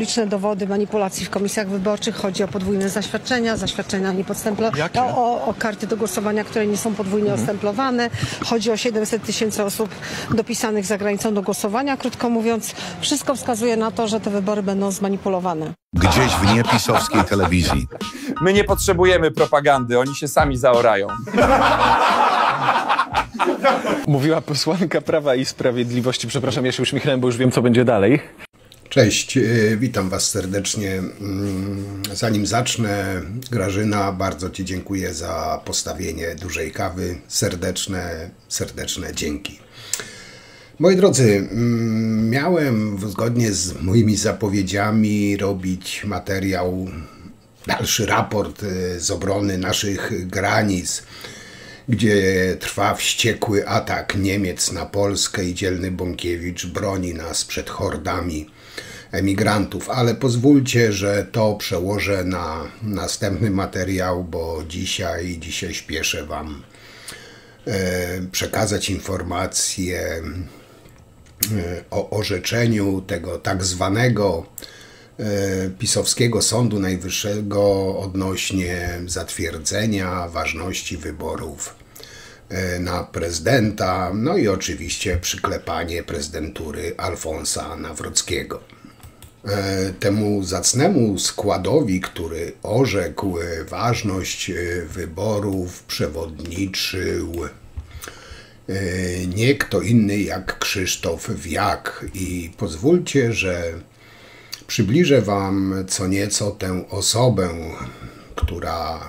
Liczne dowody manipulacji w komisjach wyborczych. Chodzi o podwójne zaświadczenia niepodstęplowane, o karty do głosowania, które nie są podwójnie ostemplowane. Chodzi o 700 000 osób dopisanych za granicą do głosowania. Krótko mówiąc, wszystko wskazuje na to, że te wybory będą zmanipulowane. Gdzieś w niepisowskiej telewizji. My nie potrzebujemy propagandy, oni się sami zaorają. Mówiła posłanka Prawa i Sprawiedliwości. Przepraszam, ja się uśmiechnąłem, bo już wiem, co będzie dalej. Cześć, witam Was serdecznie. Zanim zacznę, Grażyna, bardzo Ci dziękuję za postawienie dużej kawy. Serdeczne dzięki. Moi drodzy, miałem zgodnie z moimi zapowiedziami robić materiał, dalszy raport z obrony naszych granic, gdzie trwa wściekły atak Niemiec na Polskę i dzielny Bąkiewicz broni nas przed hordami emigrantów, ale pozwólcie, że to przełożę na następny materiał, bo dzisiaj śpieszę Wam przekazać informację o orzeczeniu tego tak zwanego pisowskiego Sądu Najwyższego odnośnie zatwierdzenia ważności wyborów na prezydenta, no i oczywiście przyklepanie prezydentury Alfonsa Nawrockiego. Temu zacnemu składowi, który orzekł ważność wyborów, przewodniczył nie kto inny jak Krzysztof Wiak. I pozwólcie, że przybliżę Wam co nieco tę osobę, która,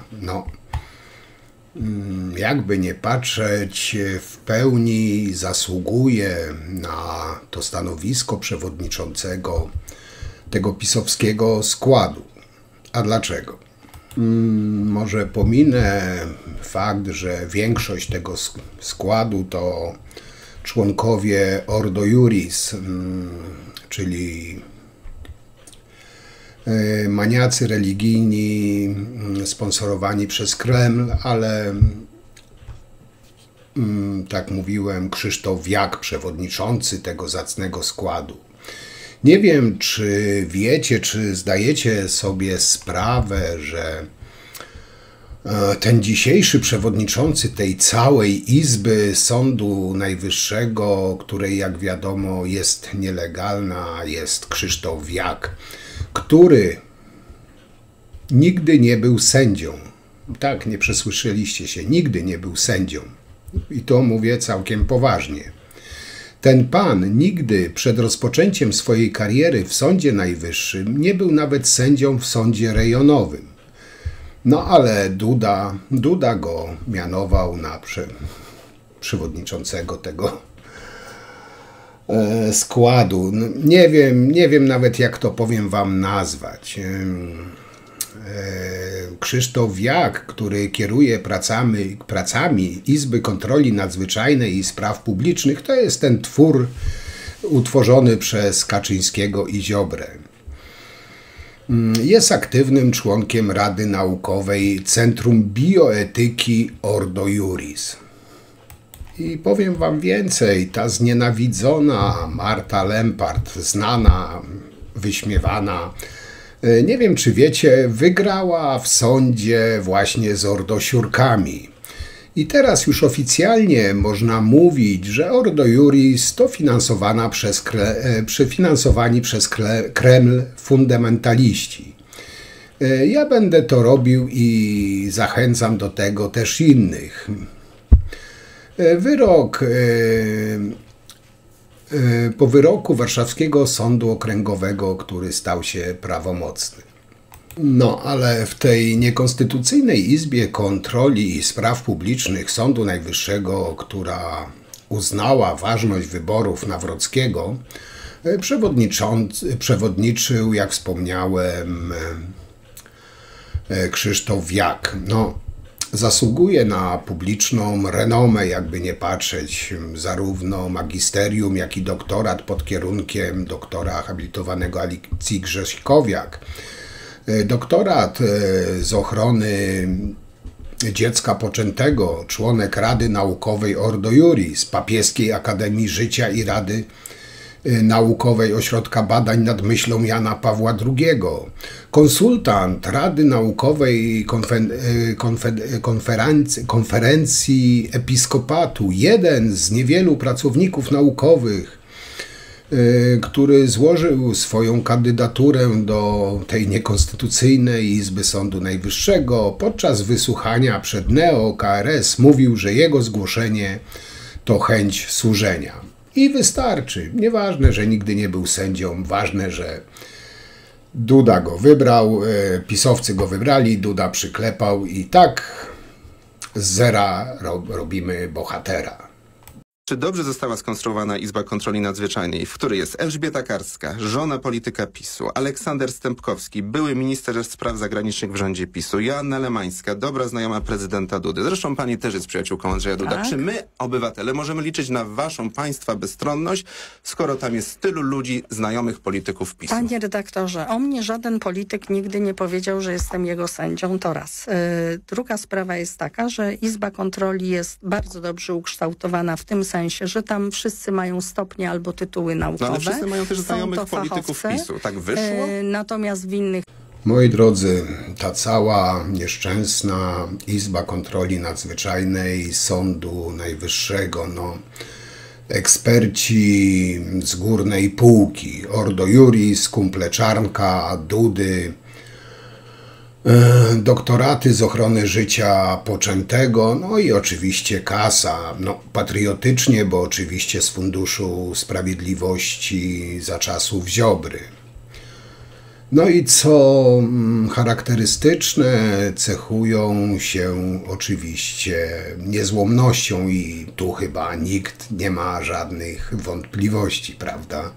jakby nie patrzeć, w pełni zasługuje na to stanowisko przewodniczącego tego pisowskiego składu. A dlaczego? Może pominę fakt, że większość tego składu to członkowie Ordo Iuris, czyli maniacy religijni sponsorowani przez Kreml, ale tak mówiłem, Krzysztof Wiak, przewodniczący tego zacnego składu. Nie wiem, czy wiecie, czy zdajecie sobie sprawę, że ten dzisiejszy przewodniczący tej całej Izby Sądu Najwyższego, której jak wiadomo jest nielegalna, jest Krzysztof Wiak, który nigdy nie był sędzią. Tak, nie przesłyszeliście się, nigdy nie był sędzią. I to mówię całkiem poważnie. Ten pan nigdy przed rozpoczęciem swojej kariery w Sądzie Najwyższym nie był nawet sędzią w sądzie rejonowym. No ale Duda go mianował na przewodniczącego tego składu. Nie wiem nawet, jak to powiem Wam nazwać. Krzysztof Wiak, który kieruje pracami Izby Kontroli Nadzwyczajnej i Spraw Publicznych, to jest ten twór utworzony przez Kaczyńskiego i Ziobrę. Jest aktywnym członkiem Rady Naukowej Centrum Bioetyki Ordo Iuris. I powiem Wam więcej, ta znienawidzona Marta Lempart, znana, wyśmiewana, nie wiem, czy wiecie, wygrała w sądzie właśnie z Ordosiurkami. I teraz już oficjalnie można mówić, że Ordo Iuris to finansowani przez Kreml fundamentaliści. Ja będę to robił i zachęcam do tego też innych. Po wyroku Warszawskiego Sądu Okręgowego, który stał się prawomocny. No, ale w tej niekonstytucyjnej Izbie Kontroli i Spraw Publicznych Sądu Najwyższego, która uznała ważność wyborów Nawrockiego, przewodniczył, jak wspomniałem, Krzysztof Wiak. Zasługuje na publiczną renomę, jakby nie patrzeć, zarówno magisterium, jak i doktorat pod kierunkiem doktora habilitowanego Alicji Grześkowiak. Doktorat z ochrony dziecka poczętego, członek Rady Naukowej Ordo Iuris, Papieskiej Akademii Życia i Rady Naukowej Ośrodka Badań nad Myślą Jana Pawła II, konsultant Rady Naukowej Konferencji Episkopatu, jeden z niewielu pracowników naukowych, który złożył swoją kandydaturę do tej niekonstytucyjnej Izby Sądu Najwyższego, podczas wysłuchania przed neo-KRS mówił, że jego zgłoszenie to chęć służenia. I wystarczy. Nieważne, że nigdy nie był sędzią, ważne, że Duda go wybrał, pisowcy go wybrali, Duda przyklepał i tak z zera robimy bohatera. Czy dobrze została skonstruowana Izba Kontroli Nadzwyczajnej, w której jest Elżbieta Karska, żona polityka PiS-u, Aleksander Stępkowski, były minister spraw zagranicznych w rządzie PiS-u, Joanna Lemańska, dobra znajoma prezydenta Dudy. Zresztą pani też jest przyjaciółką Andrzeja Duda. Tak? Czy my, obywatele, możemy liczyć na waszą państwa bezstronność, skoro tam jest tylu ludzi znajomych polityków PiS-u? Panie redaktorze, o mnie żaden polityk nigdy nie powiedział, że jestem jego sędzią, to raz. Druga sprawa jest taka, że Izba Kontroli jest bardzo dobrze ukształtowana w tym sensie, że tam wszyscy mają stopnie albo tytuły naukowe. No, ale wszyscy mają też znajomych polityków PiS-u. Tak wyszło? Natomiast w innych... Moi drodzy, ta cała nieszczęsna Izba Kontroli Nadzwyczajnej Sądu Najwyższego, eksperci z górnej półki, Ordo Iuris, kumple Czarnka, Dudy, doktoraty z ochrony życia poczętego, i oczywiście kasa, patriotycznie, bo oczywiście z Funduszu Sprawiedliwości za czasów Ziobry. No i co charakterystyczne, cechują się oczywiście niezłomnością i tu chyba nikt nie ma żadnych wątpliwości, prawda?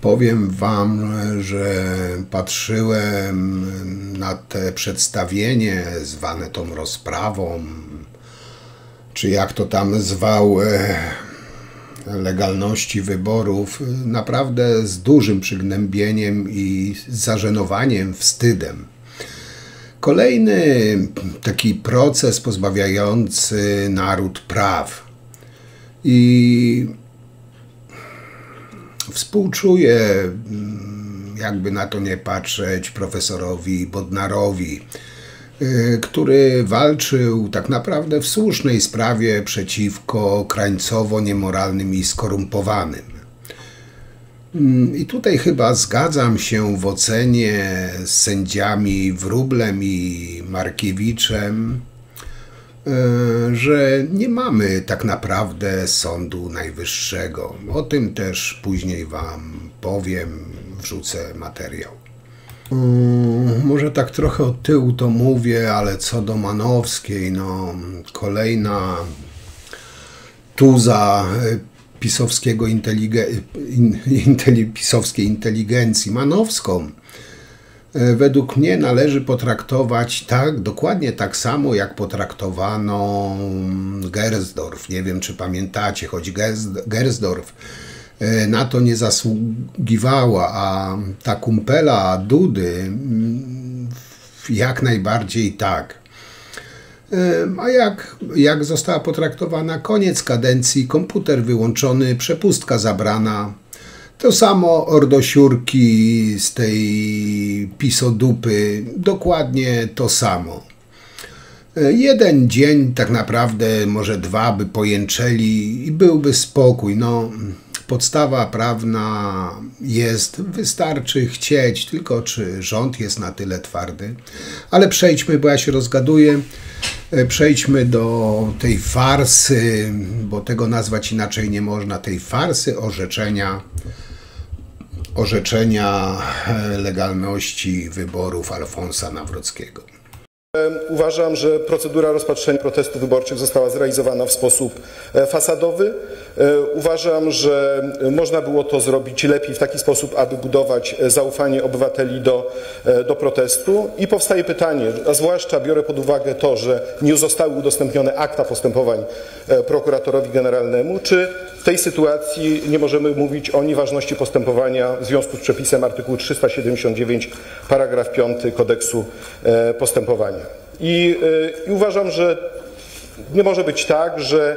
Powiem wam, że patrzyłem na te przedstawienie zwane tą rozprawą, czy jak to tam zwał, legalności wyborów, naprawdę z dużym przygnębieniem i zażenowaniem, wstydem. Kolejny taki proces pozbawiający naród praw. I współczuję, jakby na to nie patrzeć, profesorowi Bodnarowi, który walczył tak naprawdę w słusznej sprawie przeciwko krańcowo niemoralnym i skorumpowanym. I tutaj chyba zgadzam się w ocenie z sędziami Wróblem i Markiewiczem, że nie mamy tak naprawdę Sądu Najwyższego. O tym też później wam powiem, wrzucę materiał. Może tak trochę od tyłu to mówię, ale co do Manowskiej, kolejna tuza pisowskiej inteligencji. Manowską według mnie należy potraktować dokładnie tak samo, jak potraktowano Gersdorf. Nie wiem, czy pamiętacie, choć Gersdorf na to nie zasługiwała, a ta kumpela Dudy jak najbardziej tak. A jak została potraktowana? Koniec kadencji, komputer wyłączony, przepustka zabrana. To samo ordosiurki z tej pisodupy, dokładnie to samo. Jeden dzień, tak naprawdę może dwa by pojęczeli i byłby spokój. Podstawa prawna jest, wystarczy chcieć, tylko czy rząd jest na tyle twardy. Ale przejdźmy, bo ja się rozgaduję, przejdźmy do tej farsy, bo tego nazwać inaczej nie można, tej farsy orzeczenia legalności wyborów Alfonsa Nawrockiego. Uważam, że procedura rozpatrzenia protestów wyborczych została zrealizowana w sposób fasadowy. Uważam, że można było to zrobić lepiej w taki sposób, aby budować zaufanie obywateli do protestu. I powstaje pytanie, a zwłaszcza biorę pod uwagę to, że nie zostały udostępnione akta postępowań prokuratorowi generalnemu, czy w tej sytuacji nie możemy mówić o nieważności postępowania w związku z przepisem artykułu 379 paragraf 5 kodeksu postępowania. I uważam, że nie może być tak, że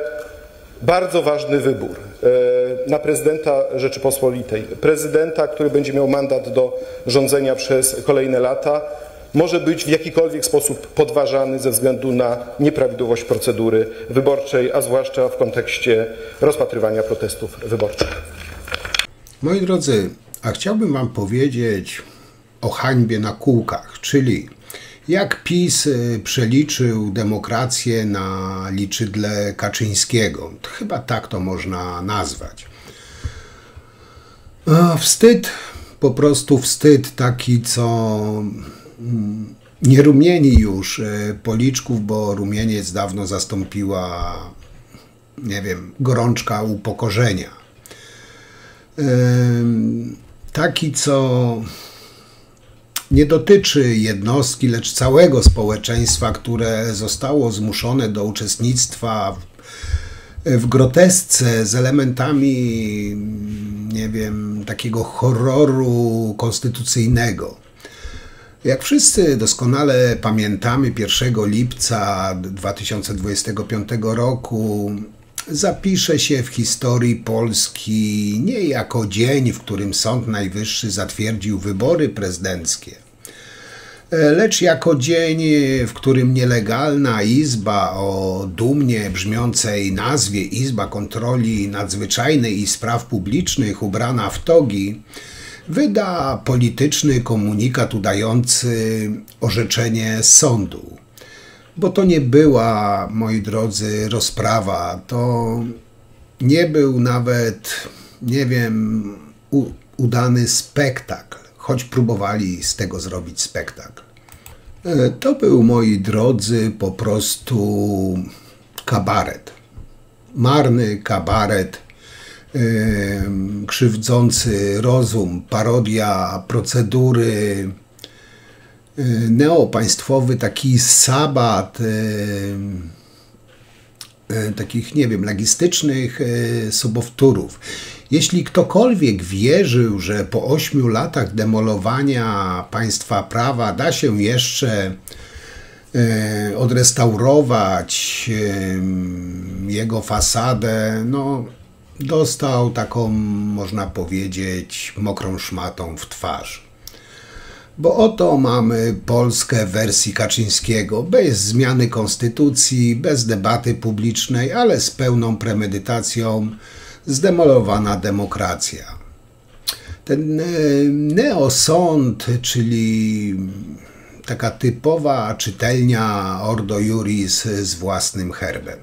bardzo ważny wybór na prezydenta Rzeczypospolitej. Prezydenta, który będzie miał mandat do rządzenia przez kolejne lata, może być w jakikolwiek sposób podważany ze względu na nieprawidłowość procedury wyborczej, a zwłaszcza w kontekście rozpatrywania protestów wyborczych. Moi drodzy, a chciałbym wam powiedzieć o hańbie na kółkach, czyli jak PiS przeliczył demokrację na liczydle Kaczyńskiego. Chyba tak to można nazwać. Wstyd, po prostu wstyd taki, co nie rumieni już policzków, bo rumieniec dawno zastąpiła, nie wiem, gorączka upokorzenia. Taki, co nie dotyczy jednostki, lecz całego społeczeństwa, które zostało zmuszone do uczestnictwa w grotesce z elementami, nie wiem, takiego horroru konstytucyjnego. Jak wszyscy doskonale pamiętamy, 1 lipca 2025 roku zapisze się w historii Polski nie jako dzień, w którym Sąd Najwyższy zatwierdził wybory prezydenckie, lecz jako dzień, w którym nielegalna izba o dumnie brzmiącej nazwie Izba Kontroli Nadzwyczajnej i Spraw Publicznych, ubrana w togi, wyda polityczny komunikat udający orzeczenie sądu. Bo to nie była, moi drodzy, rozprawa, to nie był nawet, nie wiem, udany spektakl, choć próbowali z tego zrobić spektakl. To był, moi drodzy, po prostu kabaret. Marny kabaret, krzywdzący rozum, parodia procedury, neopaństwowy taki sabat takich, nie wiem, logistycznych sobowtórów. Jeśli ktokolwiek wierzył, że po 8 latach demolowania państwa prawa da się jeszcze odrestaurować jego fasadę, no dostał taką, można powiedzieć, mokrą szmatą w twarz. Bo oto mamy Polskę w wersji Kaczyńskiego, bez zmiany konstytucji, bez debaty publicznej, ale z pełną premedytacją zdemolowana demokracja. Ten neosąd, czyli taka typowa czytelnia Ordo Iuris z własnym herbem.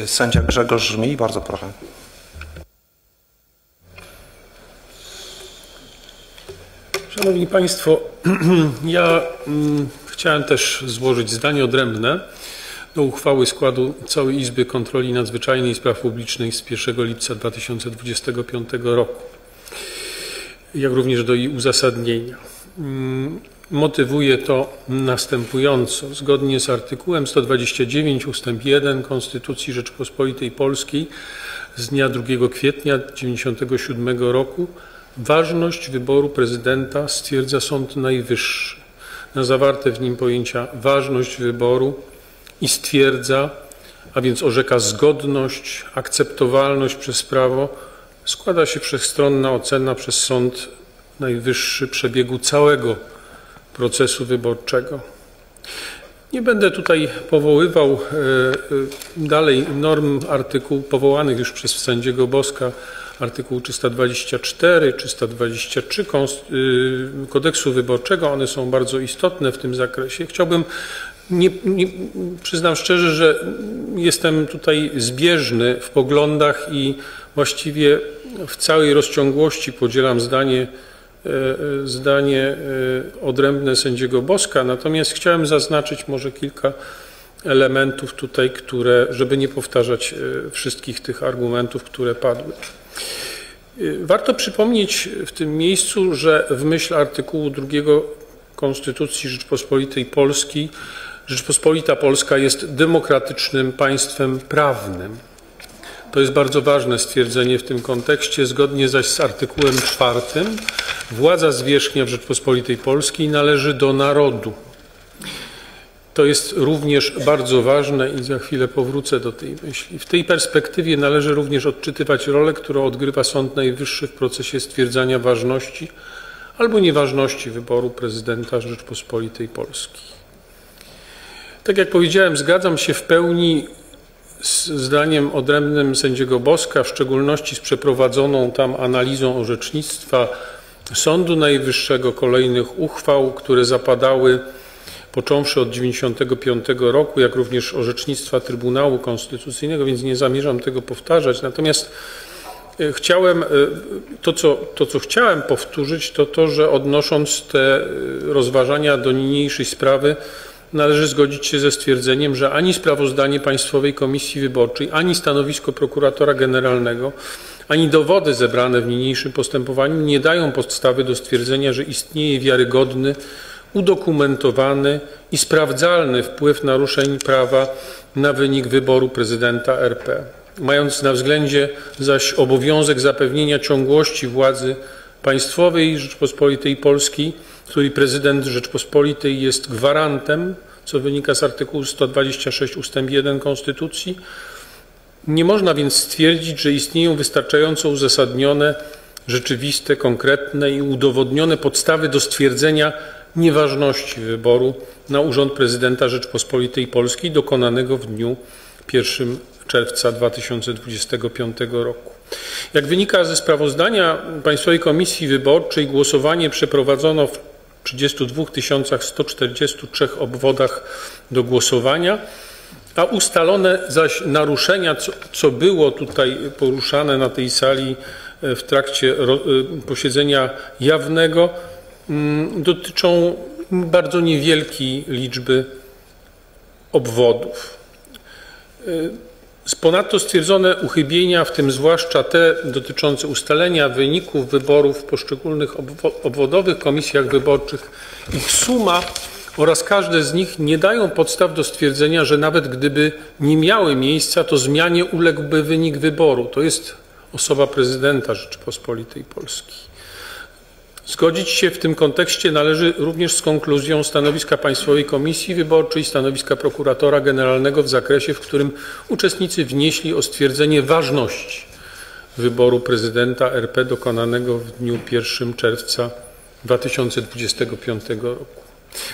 Sędzia Grzegorz Żmij, bardzo proszę. Szanowni Państwo, ja chciałem też złożyć zdanie odrębne do uchwały składu całej Izby Kontroli Nadzwyczajnej i Spraw Publicznych z 1 lipca 2025 roku, jak również do jej uzasadnienia. Motywuję to następująco. Zgodnie z artykułem 129 ust. 1 Konstytucji Rzeczypospolitej Polskiej z dnia 2 kwietnia 1997 roku ważność wyboru prezydenta stwierdza Sąd Najwyższy. Na zawarte w nim pojęcia ważność wyboru i stwierdza, a więc orzeka zgodność, akceptowalność przez prawo, składa się wszechstronna ocena przez Sąd Najwyższy przebiegu całego procesu wyborczego. Nie będę tutaj powoływał dalej norm artykułów powołanych już przez sędziego Boska, artykuł 324, 323 Kodeksu Wyborczego. One są bardzo istotne w tym zakresie. Chciałbym, przyznam szczerze, że jestem tutaj zbieżny w poglądach i właściwie w całej rozciągłości podzielam zdanie odrębne sędziego Boska, natomiast chciałem zaznaczyć może kilka elementów tutaj, żeby nie powtarzać wszystkich tych argumentów, które padły. Warto przypomnieć w tym miejscu, że w myśl artykułu 2 Konstytucji Rzeczypospolitej Polskiej Rzeczpospolita Polska jest demokratycznym państwem prawnym. To jest bardzo ważne stwierdzenie w tym kontekście. Zgodnie zaś z artykułem 4 władza zwierzchnia w Rzeczypospolitej Polskiej należy do narodu. To jest również bardzo ważne i za chwilę powrócę do tej myśli. W tej perspektywie należy również odczytywać rolę, którą odgrywa Sąd Najwyższy w procesie stwierdzania ważności albo nieważności wyboru prezydenta Rzeczypospolitej Polskiej. Tak jak powiedziałem, zgadzam się w pełni z zdaniem odrębnym sędziego Boska, w szczególności z przeprowadzoną tam analizą orzecznictwa Sądu Najwyższego, kolejnych uchwał, które zapadały począwszy od 1995 roku, jak również orzecznictwa Trybunału Konstytucyjnego, więc nie zamierzam tego powtarzać. Natomiast co chciałem powtórzyć, to to, że odnosząc te rozważania do niniejszej sprawy, należy zgodzić się ze stwierdzeniem, że ani sprawozdanie Państwowej Komisji Wyborczej, ani stanowisko prokuratora generalnego, ani dowody zebrane w niniejszym postępowaniu nie dają podstawy do stwierdzenia, że istnieje wiarygodny, udokumentowany i sprawdzalny wpływ naruszeń prawa na wynik wyboru prezydenta RP. Mając na względzie zaś obowiązek zapewnienia ciągłości władzy państwowej Rzeczypospolitej Polskiej, której prezydent Rzeczypospolitej jest gwarantem, co wynika z artykułu 126 ust. 1 Konstytucji, nie można więc stwierdzić, że istnieją wystarczająco uzasadnione, rzeczywiste, konkretne i udowodnione podstawy do stwierdzenia nieważności wyboru na urząd prezydenta Rzeczypospolitej Polskiej dokonanego w dniu 1 czerwca 2025 roku. Jak wynika ze sprawozdania Państwowej Komisji Wyborczej, głosowanie przeprowadzono w 32 143 obwodach do głosowania, a ustalone zaś naruszenia, co było tutaj poruszane na tej sali w trakcie posiedzenia jawnego, dotyczą bardzo niewielkiej liczby obwodów. Ponadto stwierdzone uchybienia, w tym zwłaszcza te dotyczące ustalenia wyników wyborów w poszczególnych obwodowych komisjach wyborczych, ich suma oraz każde z nich nie dają podstaw do stwierdzenia, że nawet gdyby nie miały miejsca, to zmianie uległby wynik wyboru. To jest osoba prezydenta Rzeczypospolitej Polskiej. Zgodzić się w tym kontekście należy również z konkluzją stanowiska Państwowej Komisji Wyborczej i stanowiska prokuratora generalnego w zakresie, w którym uczestnicy wnieśli o stwierdzenie ważności wyboru prezydenta RP dokonanego w dniu 1 czerwca 2025 roku.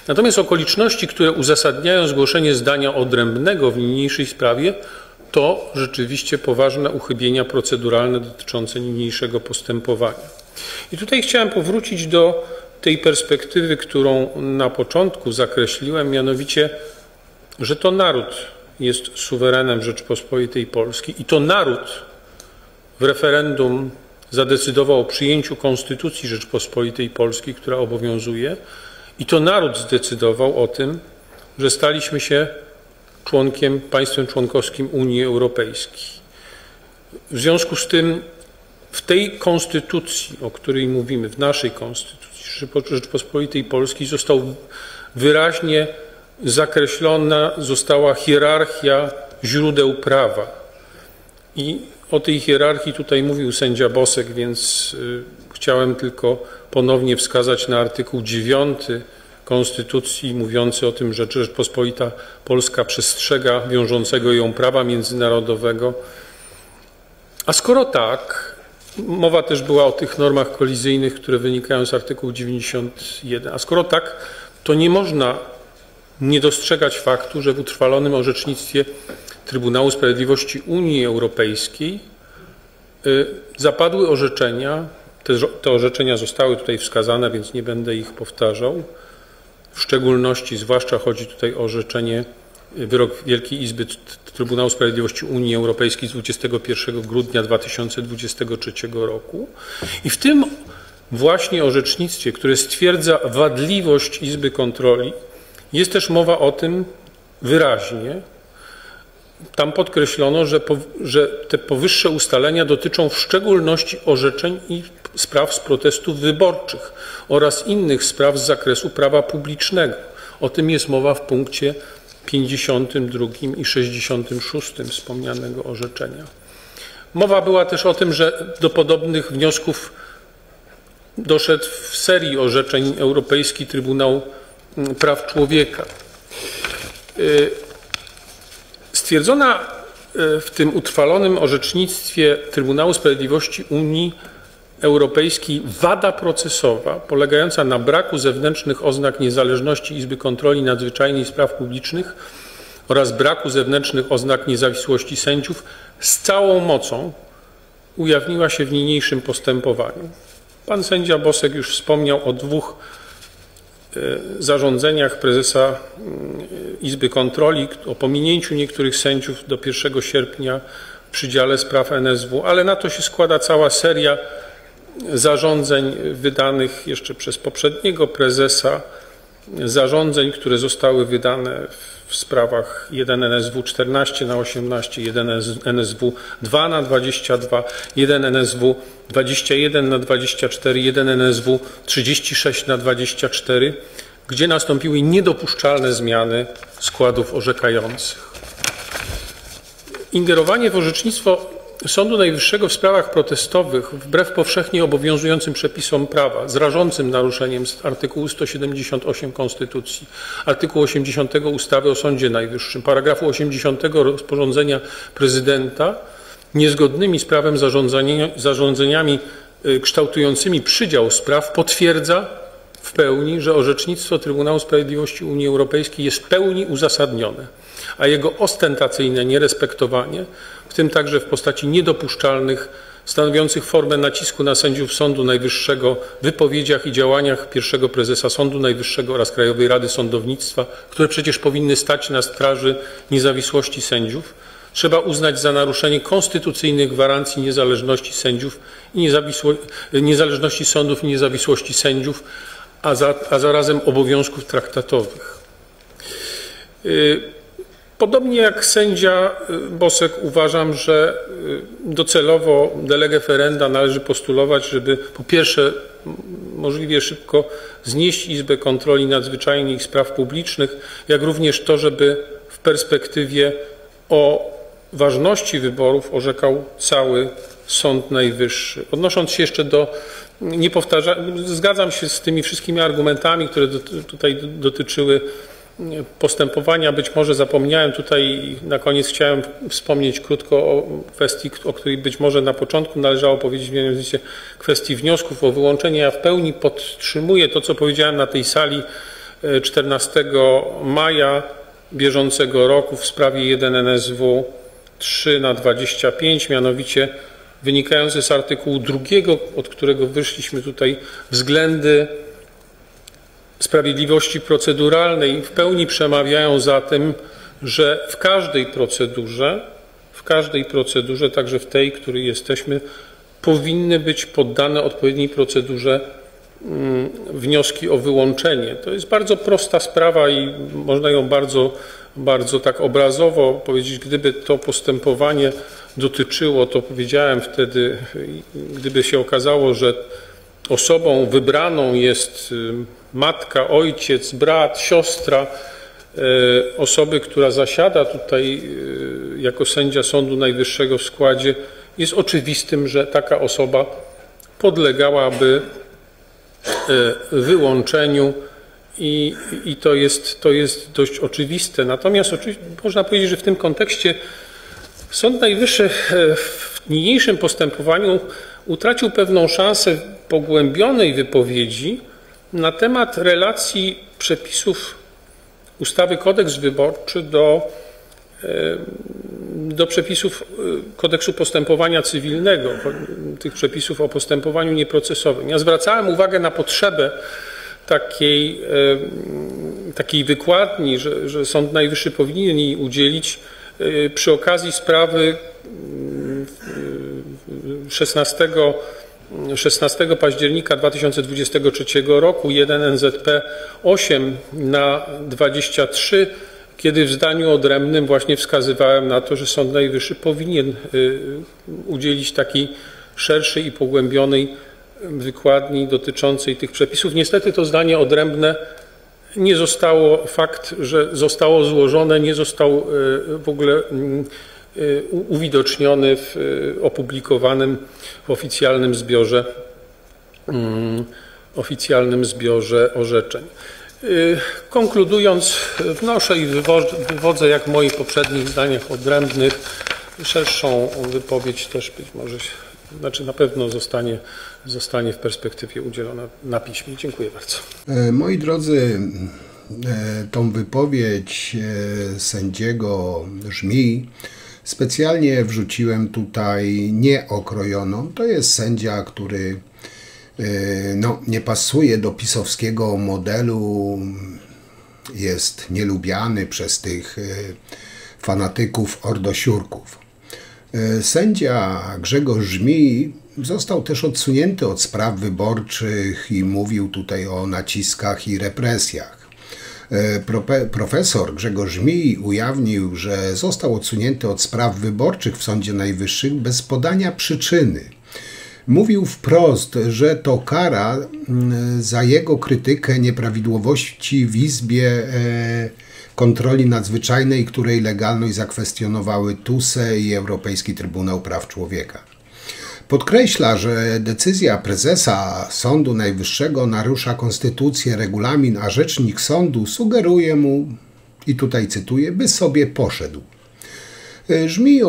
Natomiast okoliczności, które uzasadniają zgłoszenie zdania odrębnego w niniejszej sprawie, to rzeczywiście poważne uchybienia proceduralne dotyczące niniejszego postępowania. I tutaj chciałem powrócić do tej perspektywy, którą na początku zakreśliłem, mianowicie, że to naród jest suwerenem Rzeczypospolitej Polskiej i to naród w referendum zadecydował o przyjęciu Konstytucji Rzeczypospolitej Polskiej, która obowiązuje, i to naród zdecydował o tym, że staliśmy się państwem członkowskim Unii Europejskiej. W związku z tym w tej konstytucji, o której mówimy, w naszej konstytucji Rzeczypospolitej Polskiej wyraźnie zakreślona została hierarchia źródeł prawa. I o tej hierarchii tutaj mówił sędzia Bosek, więc chciałem tylko ponownie wskazać na artykuł 9 Konstytucji mówiący o tym, że Rzeczpospolita Polska przestrzega wiążącego ją prawa międzynarodowego. A skoro tak, mowa też była o tych normach kolizyjnych, które wynikają z artykułu 91. A skoro tak, to nie można nie dostrzegać faktu, że w utrwalonym orzecznictwie Trybunału Sprawiedliwości Unii Europejskiej zapadły orzeczenia, te orzeczenia zostały tutaj wskazane, więc nie będę ich powtarzał. W szczególności, zwłaszcza chodzi tutaj o orzeczenie, wyrok Wielkiej Izby Trybunału Sprawiedliwości Unii Europejskiej z 21 grudnia 2023 roku. I w tym właśnie orzecznictwie, które stwierdza wadliwość Izby Kontroli, jest też mowa o tym wyraźnie. Tam podkreślono, że te powyższe ustalenia dotyczą w szczególności orzeczeń i spraw z protestów wyborczych oraz innych spraw z zakresu prawa publicznego. O tym jest mowa w punkcie 52 i 66 wspomnianego orzeczenia. Mowa była też o tym, że do podobnych wniosków doszedł w serii orzeczeń Europejski Trybunał Praw Człowieka. Stwierdzona w tym utrwalonym orzecznictwie Trybunału Sprawiedliwości Unii Europejskiej wada procesowa polegająca na braku zewnętrznych oznak niezależności Izby Kontroli Nadzwyczajnej i Spraw Publicznych oraz braku zewnętrznych oznak niezawisłości sędziów z całą mocą ujawniła się w niniejszym postępowaniu. Pan sędzia Bosek już wspomniał o 2 zarządzeniach prezesa Izby Kontroli o pominięciu niektórych sędziów do 1 sierpnia w przydziale spraw NSW, ale na to się składa cała seria zarządzeń wydanych jeszcze przez poprzedniego prezesa, zarządzeń, które zostały wydane w sprawach 1 NSW 14/18, 1 NSW 2/22, 1 NSW 21/24, 1 NSW 36/24, gdzie nastąpiły niedopuszczalne zmiany składów orzekających. Ingerowanie w orzecznictwo Sądu Najwyższego w sprawach protestowych wbrew powszechnie obowiązującym przepisom prawa z rażącym naruszeniem artykułu 178 Konstytucji, artykułu 80 ustawy o Sądzie Najwyższym, paragrafu 80 rozporządzenia prezydenta, niezgodnymi z prawem zarządzeniami kształtującymi przydział spraw potwierdza w pełni, że orzecznictwo Trybunału Sprawiedliwości Unii Europejskiej jest w pełni uzasadnione, a jego ostentacyjne nierespektowanie, w tym także w postaci niedopuszczalnych, stanowiących formę nacisku na sędziów Sądu Najwyższego, wypowiedziach i działaniach pierwszego prezesa Sądu Najwyższego oraz Krajowej Rady Sądownictwa, które przecież powinny stać na straży niezawisłości sędziów, trzeba uznać za naruszenie konstytucyjnych gwarancji niezależności sędziów i niezależności sądów i niezawisłości sędziów, a zarazem obowiązków traktatowych. Podobnie jak sędzia Bosek uważam, że docelowo de lege ferenda należy postulować, żeby po pierwsze możliwie szybko znieść Izbę Kontroli Nadzwyczajnej i Spraw Publicznych, jak również to, żeby w perspektywie o ważności wyborów orzekał cały Sąd Najwyższy. Odnosząc się jeszcze do zgadzam się z tymi wszystkimi argumentami, które tutaj dotyczyły postępowania. Być może zapomniałem tutaj, na koniec chciałem wspomnieć krótko o kwestii, o której być może na początku należało powiedzieć, mianowicie kwestii wniosków o wyłączenie. Ja w pełni podtrzymuję to, co powiedziałem na tej sali 14 maja bieżącego roku w sprawie 1 NSW 3/25, mianowicie wynikające z artykułu 2, od którego wyszliśmy tutaj, względy sprawiedliwości proceduralnej w pełni przemawiają za tym, że w każdej procedurze, także w tej, której jesteśmy, powinny być poddane odpowiedniej procedurze wnioski o wyłączenie. To jest bardzo prosta sprawa i można ją bardzo tak obrazowo powiedzieć, gdyby to postępowanie dotyczyło, to powiedziałem wtedy, gdyby się okazało, że osobą wybraną jest matka, ojciec, brat, siostra osoby, która zasiada tutaj jako sędzia Sądu Najwyższego w składzie, jest oczywistym, że taka osoba podlegałaby wyłączeniu i to jest dość oczywiste. Natomiast można powiedzieć, że w tym kontekście Sąd Najwyższy w niniejszym postępowaniu utracił pewną szansę pogłębionej wypowiedzi na temat relacji przepisów ustawy Kodeks Wyborczy do przepisów Kodeksu Postępowania Cywilnego, tych przepisów o postępowaniu nieprocesowym. Ja zwracałem uwagę na potrzebę takiej wykładni, że Sąd Najwyższy powinien jej udzielić przy okazji sprawy 16 października 2023 roku 1 NZP 8/23, kiedy w zdaniu odrębnym właśnie wskazywałem na to, że Sąd Najwyższy powinien udzielić takiej szerszej i pogłębionej wykładni dotyczącej tych przepisów. Niestety to zdanie odrębne nie zostało, fakt, że zostało złożone, nie został w ogóle uwidoczniony w opublikowanym w oficjalnym zbiorze orzeczeń. Konkludując, wnoszę i wywodzę, jak w moich poprzednich zdaniach odrębnych, szerszą wypowiedź też być może, znaczy na pewno zostanie w perspektywie udzielona na piśmie. Dziękuję bardzo. Moi drodzy, tą wypowiedź sędziego Żmii specjalnie wrzuciłem tutaj nieokrojoną. To jest sędzia, który nie pasuje do pisowskiego modelu, jest nielubiany przez tych fanatyków ordosiurków. Sędzia Grzegorz Żmij został też odsunięty od spraw wyborczych i mówił tutaj o naciskach i represjach. Profesor Grzegorz Żmij ujawnił, że został odsunięty od spraw wyborczych w Sądzie Najwyższym bez podania przyczyny. Mówił wprost, że to kara za jego krytykę nieprawidłowości w Izbie Kontroli Nadzwyczajnej, której legalność zakwestionowały TUSE i Europejski Trybunał Praw Człowieka. Podkreśla, że decyzja prezesa Sądu Najwyższego narusza konstytucję, regulamin, a rzecznik sądu sugeruje mu, i tutaj cytuję, by sobie poszedł. Żmij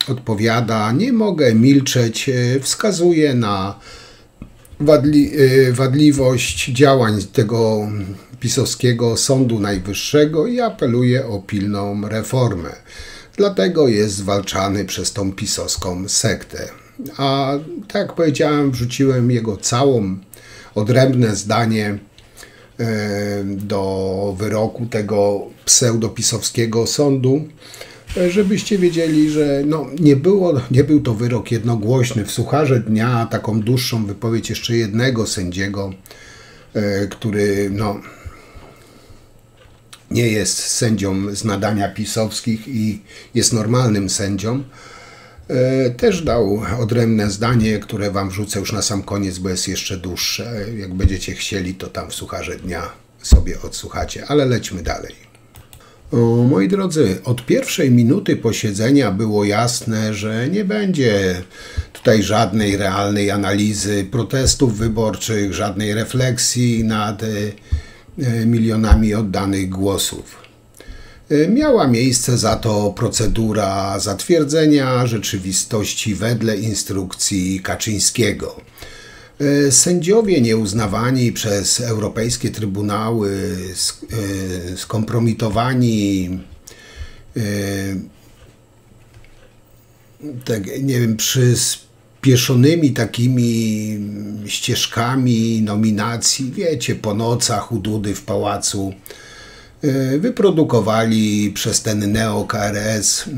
odpowiada, nie mogę milczeć, wskazuje na wadliwość działań tego pisowskiego Sądu Najwyższego i apeluje o pilną reformę. Dlatego jest zwalczany przez tą pisowską sektę. A tak jak powiedziałem, wrzuciłem jego całą odrębne zdanie do wyroku tego pseudopisowskiego sądu, żebyście wiedzieli, że nie był to wyrok jednogłośny. W Sucharze Dnia taką dłuższą wypowiedź jeszcze jednego sędziego, który nie jest sędzią z nadania pisowskich i jest normalnym sędzią, też dał odrębne zdanie, które wam wrzucę już na sam koniec, bo jest jeszcze dłuższe. Jak będziecie chcieli, to tam w Sucharze Dnia sobie odsłuchacie, ale lećmy dalej. Moi drodzy, od pierwszej minuty posiedzenia było jasne, że nie będzie tutaj żadnej realnej analizy protestów wyborczych, żadnej refleksji nad milionami oddanych głosów. Miała miejsce za to procedura zatwierdzenia rzeczywistości wedle instrukcji Kaczyńskiego. Sędziowie nieuznawani przez europejskie trybunały, skompromitowani, przyspieszonymi takimi ścieżkami nominacji, wiecie, po nocach u Dudy w pałacu, wyprodukowali przez ten neo-KRS,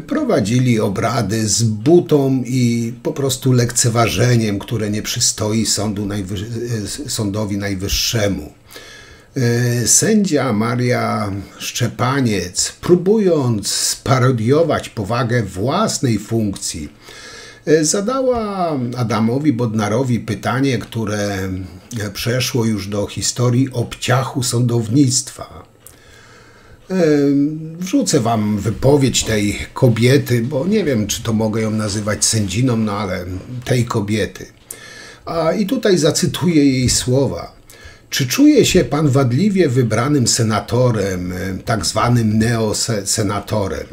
prowadzili obrady z butą i po prostu lekceważeniem, które nie przystoi Sądowi Najwyższemu. Sędzia Maria Szczepaniec, próbując sparodiować powagę własnej funkcji, zadała Adamowi Bodnarowi pytanie, które przeszło już do historii obciachu sądownictwa. Wrzucę wam wypowiedź tej kobiety, bo nie wiem, czy to mogę ją nazywać sędziną, ale tej kobiety. I tutaj zacytuję jej słowa. Czy czuje się pan wadliwie wybranym senatorem, tak zwanym neosenatorem?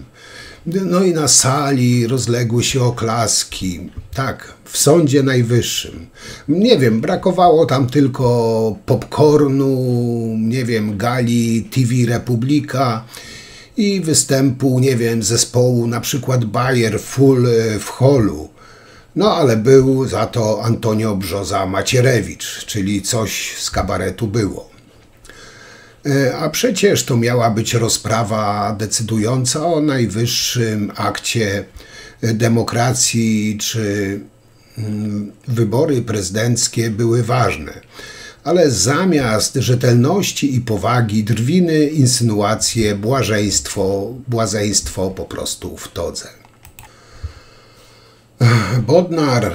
No i na sali rozległy się oklaski. Tak, w Sądzie Najwyższym. Nie wiem, brakowało tam tylko popcornu, nie wiem, gali TV Republika i występu, nie wiem, zespołu na przykład Bayer Full w holu. No ale był za to Antonio Brzoza-Macierewicz, czyli coś z kabaretu było. A przecież to miała być rozprawa decydująca o najwyższym akcie demokracji, czy wybory prezydenckie były ważne. Ale zamiast rzetelności i powagi, drwiny, insynuacje, błazeństwo po prostu w todze. Bodnar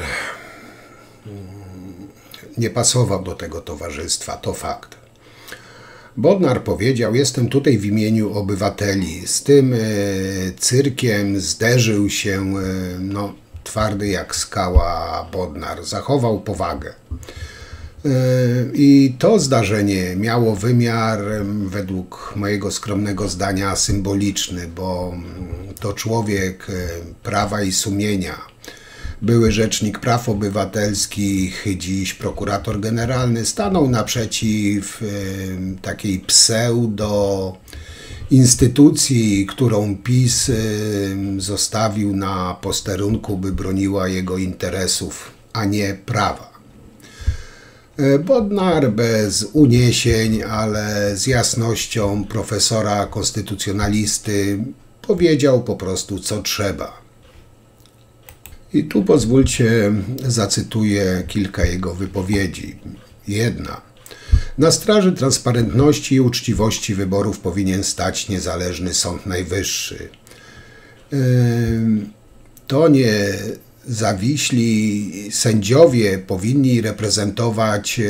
nie pasował do tego towarzystwa, to fakt. Bodnar powiedział, jestem tutaj w imieniu obywateli. Z tym cyrkiem zderzył się twardy jak skała Bodnar. Zachował powagę. I to zdarzenie miało wymiar, według mojego skromnego zdania, symboliczny, bo to człowiek prawa i sumienia, były rzecznik praw obywatelskich, dziś prokurator generalny, stanął naprzeciw takiej pseudo instytucji, którą PiS zostawił na posterunku, by broniła jego interesów, a nie prawa. Bodnar bez uniesień, ale z jasnością profesora konstytucjonalisty powiedział po prostu, co trzeba. I tu pozwólcie, zacytuję kilka jego wypowiedzi. Jedna. Na straży transparentności i uczciwości wyborów powinien stać niezależny Sąd Najwyższy. To nie zawiśli sędziowie powinni reprezentować,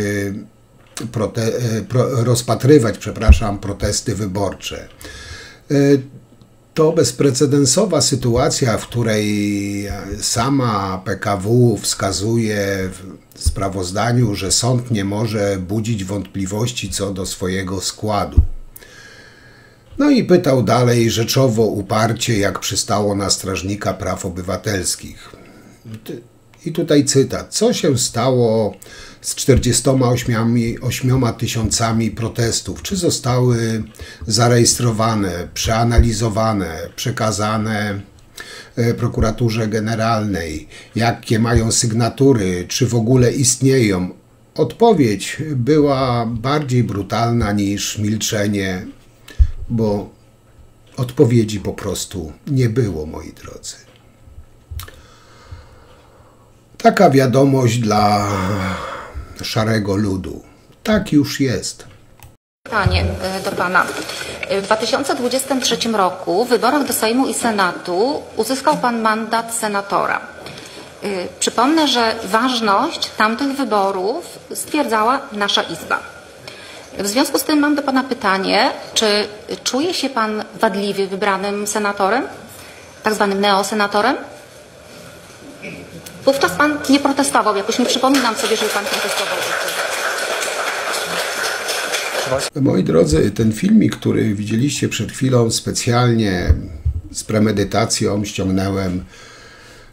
rozpatrywać protesty wyborcze. To bezprecedensowa sytuacja, w której sama PKW wskazuje w sprawozdaniu, że sąd nie może budzić wątpliwości co do swojego składu. No i pytał dalej rzeczowo, uparcie, jak przystało na strażnika praw obywatelskich. I tutaj cytat. Co się stało z 48 tysiącami protestów? Czy zostały zarejestrowane, przeanalizowane, przekazane prokuraturze generalnej? Jakie mają sygnatury? Czy w ogóle istnieją? Odpowiedź była bardziej brutalna niż milczenie, bo odpowiedzi po prostu nie było, moi drodzy. Taka wiadomość dla szarego ludu. Tak już jest. Pytanie do Pana. W 2023 roku w wyborach do Sejmu i Senatu uzyskał Pan mandat senatora. Przypomnę, że ważność tamtych wyborów stwierdzała nasza Izba. W związku z tym mam do Pana pytanie, czy czuje się Pan wadliwie wybranym senatorem, tak zwanym neosenatorem? Wówczas Pan nie protestował, jakoś nie przypominam sobie, żeby Pan protestował. Moi drodzy, ten filmik, który widzieliście przed chwilą, specjalnie z premedytacją ściągnąłem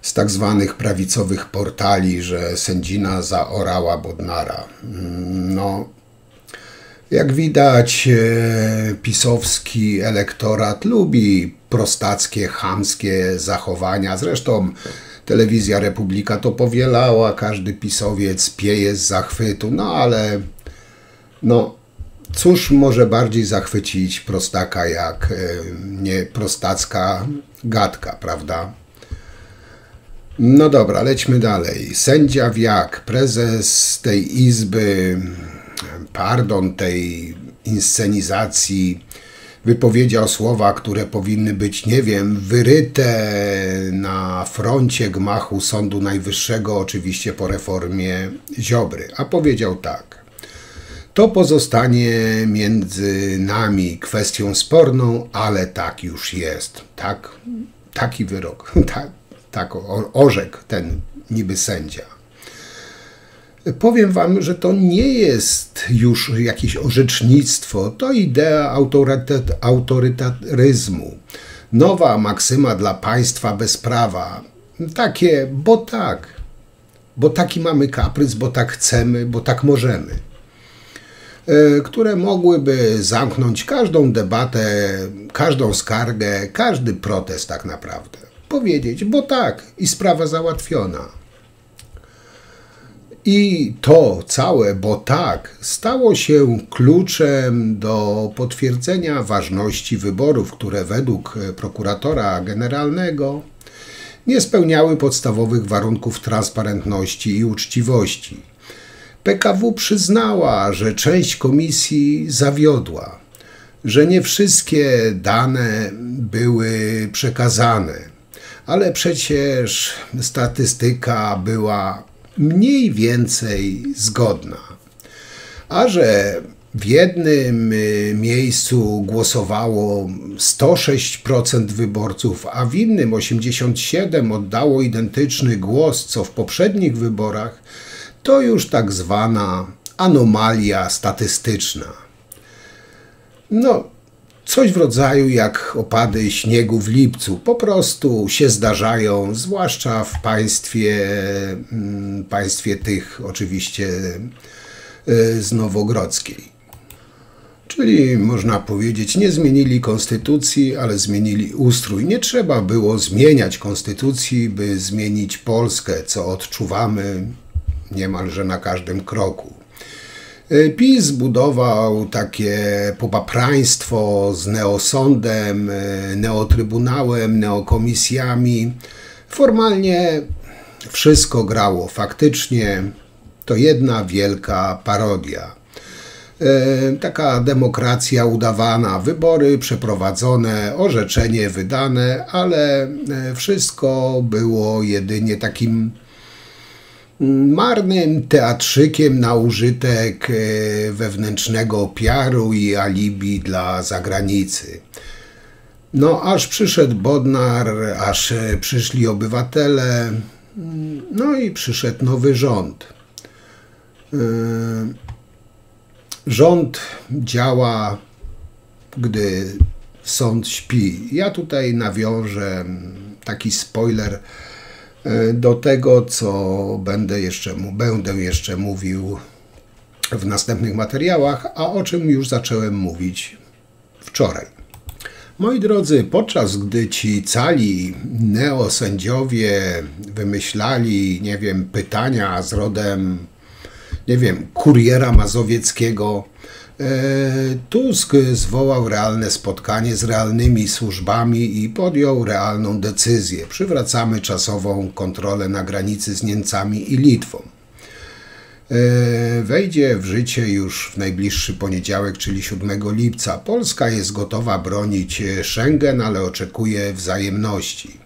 z tak zwanych prawicowych portali, że sędzina zaorała Bodnara. No, jak widać, pisowski elektorat lubi prostackie, chamskie zachowania. Zresztą Telewizja Republika to powielała, każdy pisowiec pieje z zachwytu, no ale no cóż może bardziej zachwycić prostaka jak nie prostacka gadka, prawda? No dobra, lećmy dalej. Sędzia Wiak, prezes tej izby, tej inscenizacji, wypowiedział słowa, które powinny być, nie wiem, wyryte na froncie gmachu Sądu Najwyższego, oczywiście po reformie Ziobry. A powiedział tak. To pozostanie między nami kwestią sporną, ale tak już jest. Taki wyrok, tak orzekł ten niby sędzia. Powiem wam, że to nie jest już jakieś orzecznictwo, to idea autorytaryzmu. Nowa maksyma dla państwa bez prawa. Takie, bo taki mamy kaprys, bo tak chcemy, bo tak możemy. Które mogłyby zamknąć każdą debatę, każdą skargę, każdy protest tak naprawdę. Powiedzieć, bo tak i sprawa załatwiona. I to całe, bo tak, stało się kluczem do potwierdzenia ważności wyborów, które według prokuratora generalnego nie spełniały podstawowych warunków transparentności i uczciwości. PKW przyznała, że część komisji zawiodła, że nie wszystkie dane były przekazane, ale przecież statystyka była mniej więcej zgodna. A że w jednym miejscu głosowało 106% wyborców, a w innym 87% oddało identyczny głos co w poprzednich wyborach, to już tak zwana anomalia statystyczna. No, coś w rodzaju jak opady śniegu w lipcu. Po prostu się zdarzają, zwłaszcza w państwie tych oczywiście z Nowogrodzkiej. Czyli można powiedzieć, nie zmienili konstytucji, ale zmienili ustrój. Nie trzeba było zmieniać konstytucji, by zmienić Polskę, co odczuwamy niemalże na każdym kroku. PiS budował takie popapraństwo z neosądem, neotrybunałem, neokomisjami. Formalnie wszystko grało. Faktycznie to jedna wielka parodia. Taka demokracja udawana, wybory przeprowadzone, orzeczenie wydane, ale wszystko było jedynie takim marnym teatrzykiem na użytek wewnętrznego PR-u i alibi dla zagranicy. No aż przyszedł Bodnar, aż przyszli obywatele, no i przyszedł nowy rząd. Rząd działa, gdy sąd śpi. Ja tutaj nawiążę taki spoiler do tego, co będę jeszcze mówił w następnych materiałach, a o czym już zacząłem mówić wczoraj. Moi drodzy, podczas gdy ci cali neosędziowie wymyślali, nie wiem, pytania z rodem, nie wiem, kuriera mazowieckiego, Tusk zwołał realne spotkanie z realnymi służbami i podjął realną decyzję. Przywracamy czasową kontrolę na granicy z Niemcami i Litwą. Wejdzie w życie już w najbliższy poniedziałek, czyli 7 lipca. Polska jest gotowa bronić Schengen, ale oczekuje wzajemności.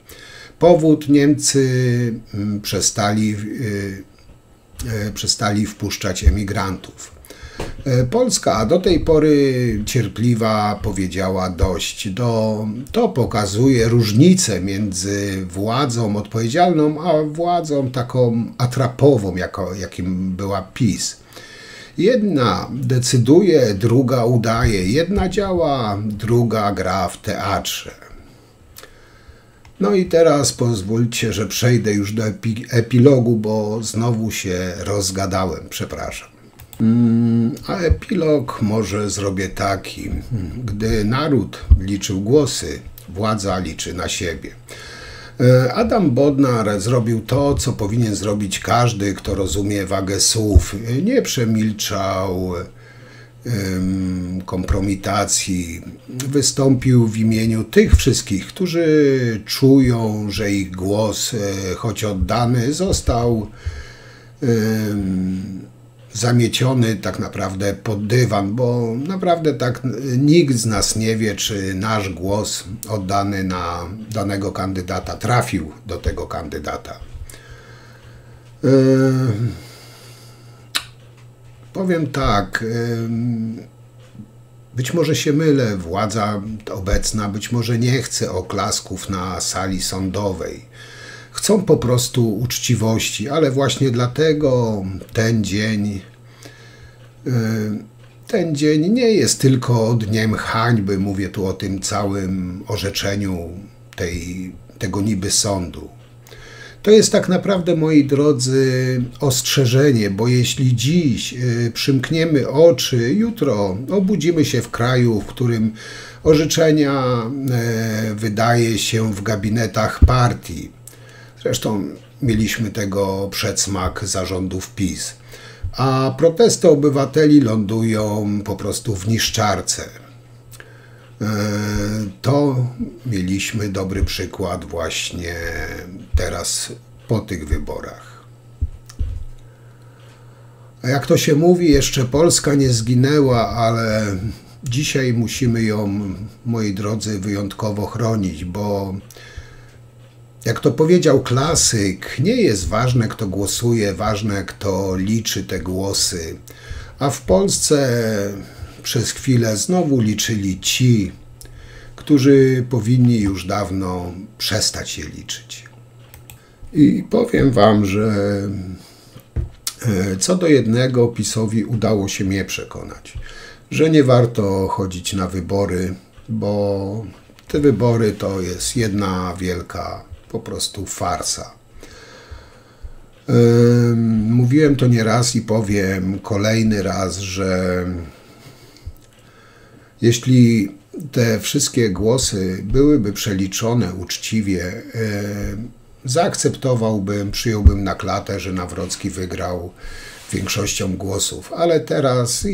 Powód: Niemcy przestali wpuszczać emigrantów. Polska, do tej pory cierpliwa, powiedziała dość. To pokazuje różnicę między władzą odpowiedzialną, a władzą taką atrapową, jakim była PiS. Jedna decyduje, druga udaje. Jedna działa, druga gra w teatrze. No i teraz pozwólcie, że przejdę już do epilogu, bo znowu się rozgadałem, przepraszam. A epilog może zrobię taki. Gdy naród liczył głosy, władza liczy na siebie. Adam Bodnar zrobił to, co powinien zrobić każdy, kto rozumie wagę słów. Nie przemilczał kompromitacji. Wystąpił w imieniu tych wszystkich, którzy czują, że ich głos, choć oddany, został zamieciony tak naprawdę pod dywan, bo naprawdę tak nikt z nas nie wie, czy nasz głos oddany na danego kandydata trafił do tego kandydata. Powiem tak, być może się mylę, władza obecna być może nie chce oklasków na sali sądowej. Chcą po prostu uczciwości, ale właśnie dlatego ten dzień nie jest tylko dniem hańby. Mówię tu o tym całym orzeczeniu tego niby sądu. To jest tak naprawdę, moi drodzy, ostrzeżenie, bo jeśli dziś przymkniemy oczy, jutro obudzimy się w kraju, w którym orzeczenia wydaje się w gabinetach partii. Zresztą mieliśmy tego przedsmak zarządów PiS. A protesty obywateli lądują po prostu w niszczarce. To mieliśmy dobry przykład właśnie teraz po tych wyborach. A jak to się mówi, jeszcze Polska nie zginęła, ale dzisiaj musimy ją, moi drodzy, wyjątkowo chronić, bo jak to powiedział klasyk, nie jest ważne, kto głosuje, ważne, kto liczy te głosy. A w Polsce przez chwilę znowu liczyli ci, którzy powinni już dawno przestać je liczyć. I powiem wam, że Co do jednego, PiS-owi udało się mnie przekonać, że nie warto chodzić na wybory, bo te wybory to jest jedna wielka po prostu farsa. Mówiłem to nieraz i powiem kolejny raz, że jeśli te wszystkie głosy byłyby przeliczone uczciwie, zaakceptowałbym, przyjąłbym na klatę, że Nawrocki wygrał większością głosów, ale teraz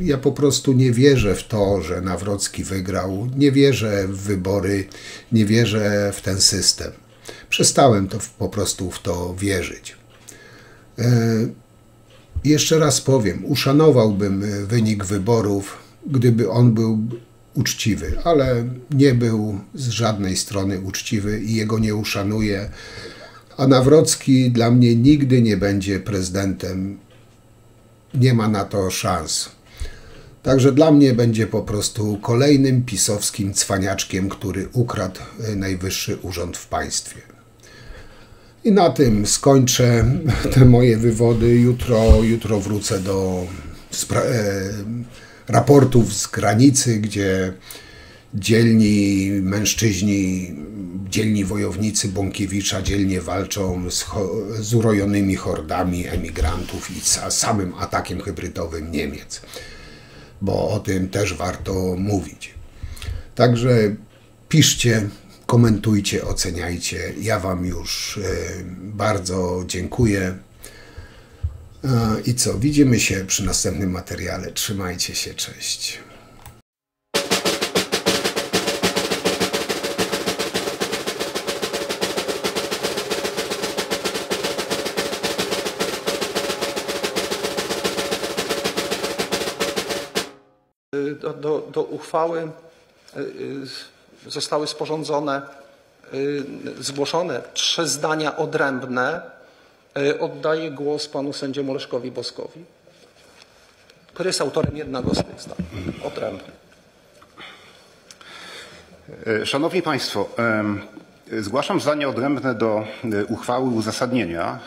ja po prostu nie wierzę w to, że Nawrocki wygrał, nie wierzę w wybory, nie wierzę w ten system. Przestałem po prostu w to wierzyć. Jeszcze raz powiem, uszanowałbym wynik wyborów, gdyby on był uczciwy, ale nie był z żadnej strony uczciwy i jego nie uszanuję. A Nawrocki dla mnie nigdy nie będzie prezydentem. Nie ma na to szans. Także dla mnie będzie po prostu kolejnym pisowskim cwaniaczkiem, który ukradł najwyższy urząd w państwie. I na tym skończę te moje wywody. Jutro wrócę do raportów z granicy, gdzie dzielni mężczyźni, dzielni wojownicy Bąkiewicza dzielnie walczą z urojonymi hordami emigrantów i samym atakiem hybrydowym Niemiec. Bo o tym też warto mówić. Także piszcie, komentujcie, oceniajcie. Ja Wam już bardzo dziękuję. I co? Widzimy się przy następnym materiale. Trzymajcie się, cześć. Do uchwały zostały sporządzone, zgłoszone 3 zdania odrębne. Oddaję głos panu sędziemu Leszkowi Boskowi, który jest autorem jednego z tych zdań odrębnych. Szanowni Państwo, zgłaszam zdanie odrębne do uchwały uzasadnienia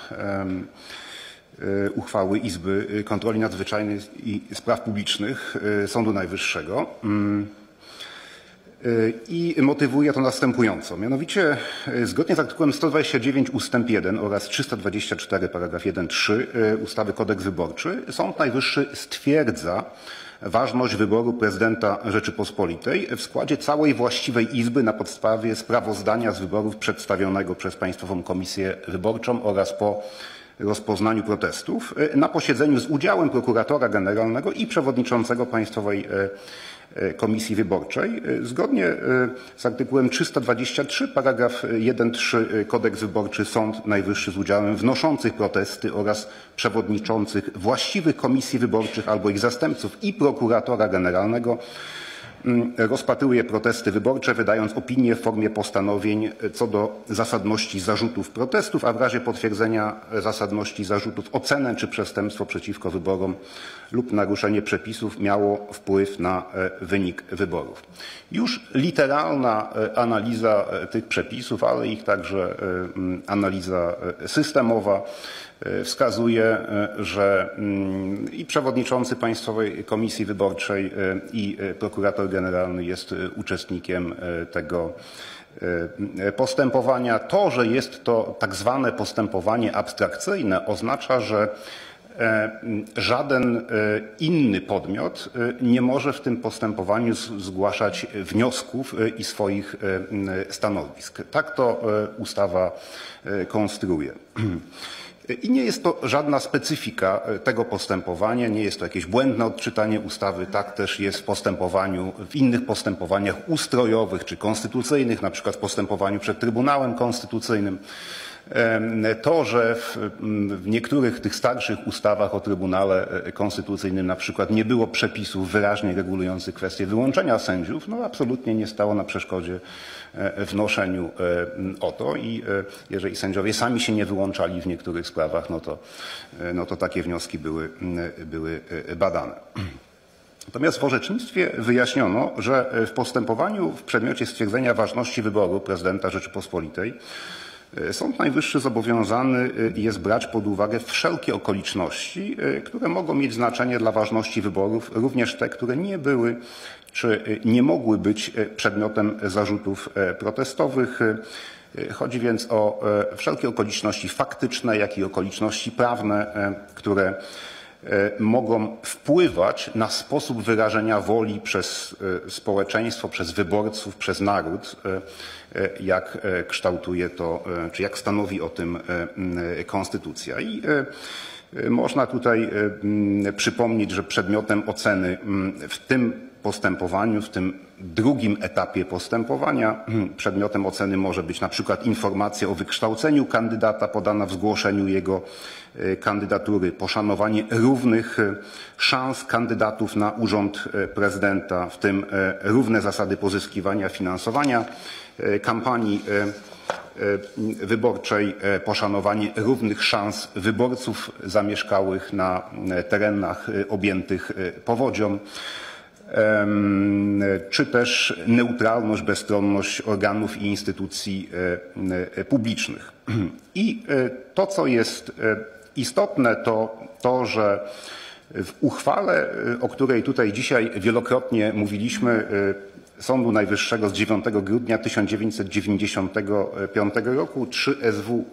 uchwały Izby Kontroli Nadzwyczajnej i Spraw Publicznych Sądu Najwyższego i motywuję to następująco. Mianowicie zgodnie z artykułem 129 ustęp 1 oraz 324 paragraf 1-3 ustawy Kodeks Wyborczy Sąd Najwyższy stwierdza ważność wyboru prezydenta Rzeczypospolitej w składzie całej właściwej Izby na podstawie sprawozdania z wyborów przedstawionego przez Państwową Komisję Wyborczą oraz po rozpoznaniu protestów na posiedzeniu z udziałem prokuratora generalnego i przewodniczącego Państwowej Komisji Wyborczej. Zgodnie z artykułem 323 paragraf 1-3 Kodeks Wyborczy Sąd Najwyższy z udziałem wnoszących protesty oraz przewodniczących właściwych komisji wyborczych albo ich zastępców i prokuratora generalnego rozpatruje protesty wyborcze, wydając opinię w formie postanowień co do zasadności zarzutów protestów, a w razie potwierdzenia zasadności zarzutów ocenę, czy przestępstwo przeciwko wyborom lub naruszenie przepisów miało wpływ na wynik wyborów. Już literalna analiza tych przepisów, ale ich także analiza systemowa wskazuje, że i przewodniczący Państwowej Komisji Wyborczej i prokurator generalny jest uczestnikiem tego postępowania. To, że jest to tak zwane postępowanie abstrakcyjne, oznacza, że żaden inny podmiot nie może w tym postępowaniu zgłaszać wniosków i swoich stanowisk. Tak to ustawa konstruuje. I nie jest to żadna specyfika tego postępowania, nie jest to jakieś błędne odczytanie ustawy. Tak też jest w innych postępowaniach ustrojowych czy konstytucyjnych, na przykład w postępowaniu przed Trybunałem Konstytucyjnym. To, że w niektórych tych starszych ustawach o Trybunale Konstytucyjnym na przykład nie było przepisów wyraźnie regulujących kwestię wyłączenia sędziów, no absolutnie nie stało na przeszkodzie wnoszeniu o to i jeżeli sędziowie sami się nie wyłączali w niektórych sprawach, no to takie wnioski były badane. Natomiast w orzecznictwie wyjaśniono, że w postępowaniu w przedmiocie stwierdzenia ważności wyboru prezydenta Rzeczypospolitej Sąd Najwyższy zobowiązany jest brać pod uwagę wszelkie okoliczności, które mogą mieć znaczenie dla ważności wyborów, również te, które nie były czy nie mogły być przedmiotem zarzutów protestowych. Chodzi więc o wszelkie okoliczności faktyczne, jak i okoliczności prawne, które mogą wpływać na sposób wyrażenia woli przez społeczeństwo, przez wyborców, przez naród, jak kształtuje to, czy jak stanowi o tym konstytucja. I można tutaj przypomnieć, że przedmiotem oceny w tym postępowaniu, w tym drugim etapie postępowania, przedmiotem oceny może być na przykład informacja o wykształceniu kandydata podana w zgłoszeniu jego kandydatury, poszanowanie równych szans kandydatów na urząd prezydenta, w tym równe zasady pozyskiwania finansowania kampanii wyborczej, poszanowanie równych szans wyborców zamieszkałych na terenach objętych powodzią, czy też neutralność, bezstronność organów i instytucji publicznych. I to, co jest istotne, to, że w uchwale, o której tutaj dzisiaj wielokrotnie mówiliśmy, Sądu Najwyższego z 9 grudnia 1995 roku 3 SW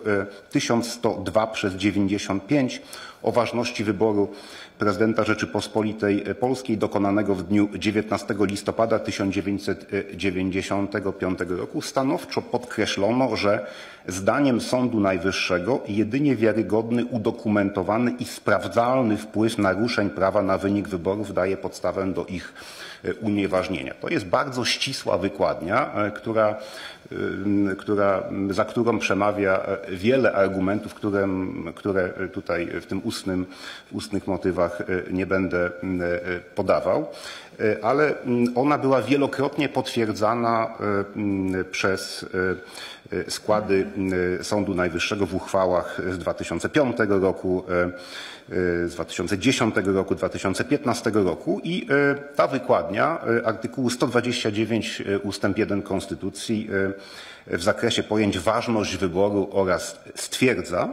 1102/95 o ważności wyboru prezydenta Rzeczypospolitej Polskiej dokonanego w dniu 19 listopada 1995 roku stanowczo podkreślono, że zdaniem Sądu Najwyższego jedynie wiarygodny, udokumentowany i sprawdzalny wpływ naruszeń prawa na wynik wyborów daje podstawę do ich unieważnienia. To jest bardzo ścisła wykładnia, za którą przemawia wiele argumentów, które tutaj w tym ustnych motywach nie będę podawał, ale ona była wielokrotnie potwierdzana przez składy Sądu Najwyższego w uchwałach z 2005 roku, z 2010 roku, 2015 roku i ta wykładnia artykułu 129 ustęp 1 Konstytucji w zakresie pojęć ważność wyboru oraz stwierdza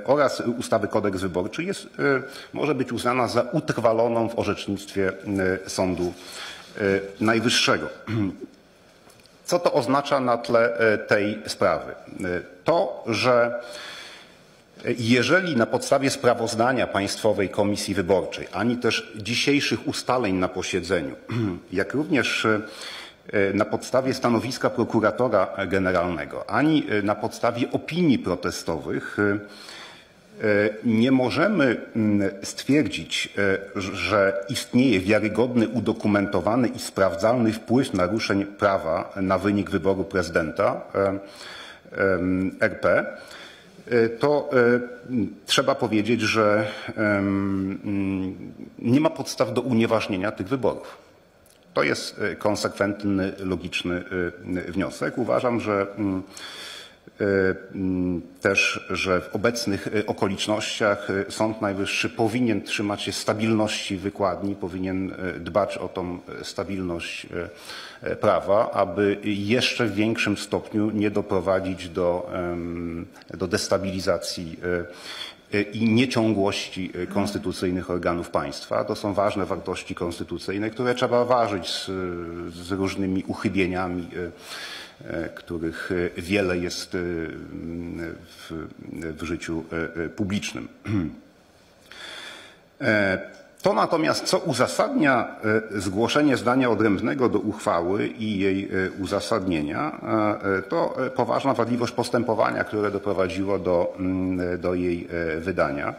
oraz ustawy Kodeks Wyborczy może być uznana za utrwaloną w orzecznictwie Sądu Najwyższego. Co to oznacza na tle tej sprawy? To, że jeżeli na podstawie sprawozdania Państwowej Komisji Wyborczej, ani też dzisiejszych ustaleń na posiedzeniu, jak również na podstawie stanowiska prokuratora generalnego, ani na podstawie opinii protestowych nie możemy stwierdzić, że istnieje wiarygodny, udokumentowany i sprawdzalny wpływ naruszeń prawa na wynik wyboru prezydenta RP, to trzeba powiedzieć, że nie ma podstaw do unieważnienia tych wyborów. To jest konsekwentny, logiczny wniosek. Uważam, że też, że w obecnych okolicznościach Sąd Najwyższy powinien trzymać się stabilności wykładni, powinien dbać o tą stabilność prawa, aby jeszcze w większym stopniu nie doprowadzić do destabilizacji i nieciągłości konstytucyjnych organów państwa. To są ważne wartości konstytucyjne, które trzeba ważyć z różnymi uchybieniami, których wiele jest w życiu publicznym. To natomiast, co uzasadnia zgłoszenie zdania odrębnego do uchwały i jej uzasadnienia, to poważna wadliwość postępowania, które doprowadziło do jej wydania.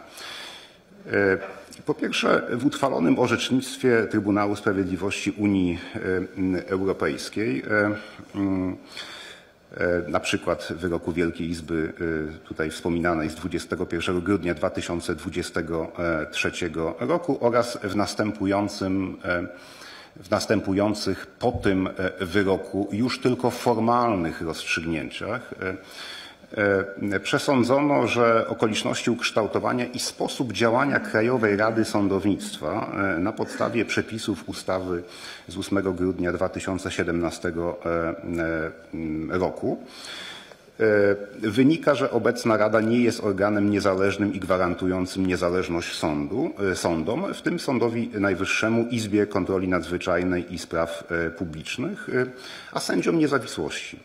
Po pierwsze, w utrwalonym orzecznictwie Trybunału Sprawiedliwości Unii Europejskiej, na przykład wyroku Wielkiej Izby tutaj wspominanej z 21 grudnia 2023 roku oraz w następujących po tym wyroku już tylko formalnych rozstrzygnięciach przesądzono, że okoliczności ukształtowania i sposób działania Krajowej Rady Sądownictwa na podstawie przepisów ustawy z 8 grudnia 2017 roku wynika, że obecna Rada nie jest organem niezależnym i gwarantującym niezależność sądom, w tym Sądowi Najwyższemu, Izbie Kontroli Nadzwyczajnej i Spraw Publicznych, a sędziom niezawisłości.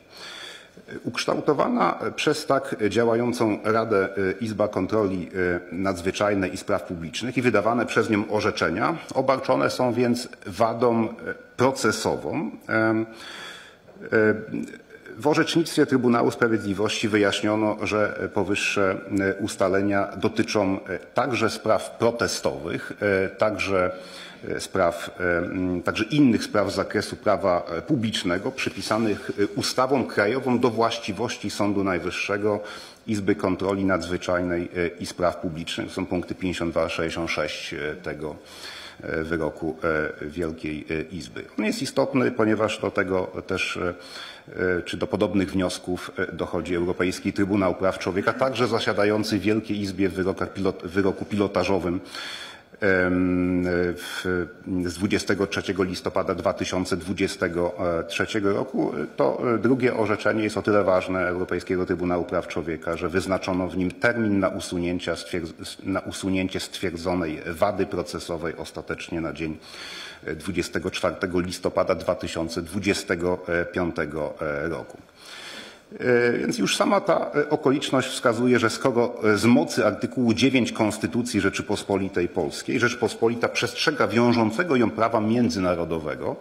Ukształtowana przez tak działającą Radę Izba Kontroli Nadzwyczajnej i Spraw Publicznych i wydawane przez nią orzeczenia obarczone są więc wadą procesową. W orzecznictwie Trybunału Sprawiedliwości wyjaśniono, że powyższe ustalenia dotyczą także spraw protestowych, także innych spraw z zakresu prawa publicznego przypisanych ustawą krajową do właściwości Sądu Najwyższego, Izby Kontroli Nadzwyczajnej i Spraw Publicznych. To są punkty 52-66 tego wyroku Wielkiej Izby. On jest istotny, ponieważ do tego też, czy do podobnych wniosków dochodzi Europejski Trybunał Praw Człowieka, także zasiadający w Wielkiej Izbie w wyroku pilotażowym z 23 listopada 2023 roku. To drugie orzeczenie jest o tyle ważne Europejskiego Trybunału Praw Człowieka, że wyznaczono w nim termin na usunięcie stwierdzonej wady procesowej ostatecznie na dzień 24 listopada 2025 roku. Więc już sama ta okoliczność wskazuje, że skoro z mocy artykułu 9 Konstytucji Rzeczypospolitej Polskiej Rzeczpospolita przestrzega wiążącego ją prawa międzynarodowego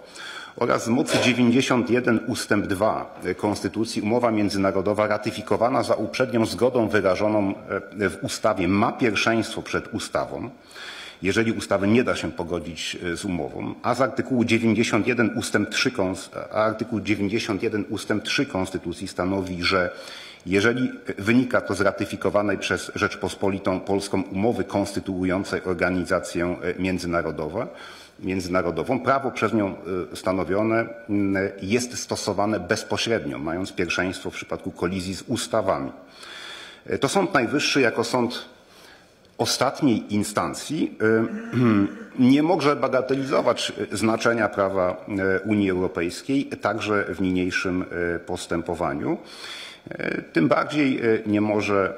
oraz z mocy 91 ustęp 2 Konstytucji umowa międzynarodowa ratyfikowana za uprzednią zgodą wyrażoną w ustawie ma pierwszeństwo przed ustawą, jeżeli ustawy nie da się pogodzić z umową, a z artykułu 91 ustęp 3 Konstytucji stanowi, że jeżeli wynika to z ratyfikowanej przez Rzeczpospolitą Polską umowy konstytuującej organizację międzynarodową, prawo przez nią stanowione jest stosowane bezpośrednio, mając pierwszeństwo w przypadku kolizji z ustawami. To Sąd Najwyższy jako sąd ostatniej instancji nie może bagatelizować znaczenia prawa Unii Europejskiej także w niniejszym postępowaniu. Tym bardziej nie może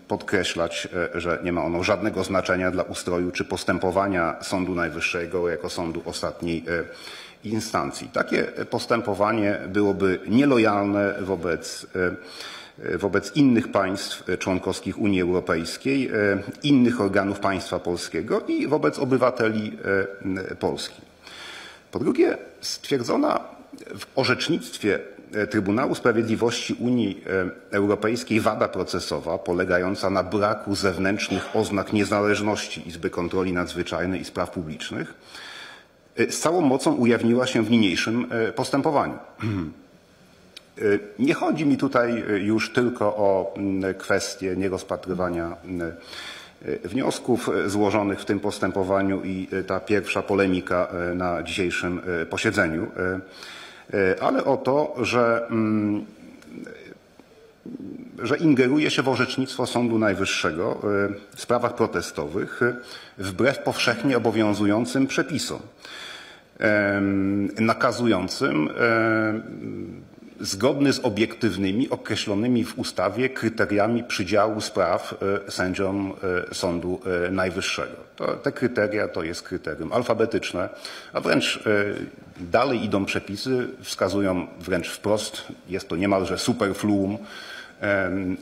podkreślać, że nie ma ono żadnego znaczenia dla ustroju czy postępowania Sądu Najwyższego jako sądu ostatniej instancji. Takie postępowanie byłoby nielojalne wobec innych państw członkowskich Unii Europejskiej, innych organów państwa polskiego i wobec obywateli Polski. Po drugie, stwierdzona w orzecznictwie Trybunału Sprawiedliwości Unii Europejskiej wada procesowa polegająca na braku zewnętrznych oznak niezależności Izby Kontroli Nadzwyczajnej i Spraw Publicznych z całą mocą ujawniła się w niniejszym postępowaniu. Nie chodzi mi tutaj już tylko o kwestię nierozpatrywania wniosków złożonych w tym postępowaniu i ta pierwsza polemika na dzisiejszym posiedzeniu, ale o to, że ingeruje się w orzecznictwo Sądu Najwyższego w sprawach protestowych wbrew powszechnie obowiązującym przepisom nakazującym zgodny z obiektywnymi, określonymi w ustawie kryteriami przydziału spraw sędziom Sądu Najwyższego. Te kryteria to jest kryterium alfabetyczne, a wręcz dalej idą przepisy, wskazują wręcz wprost, jest to niemalże superfluum,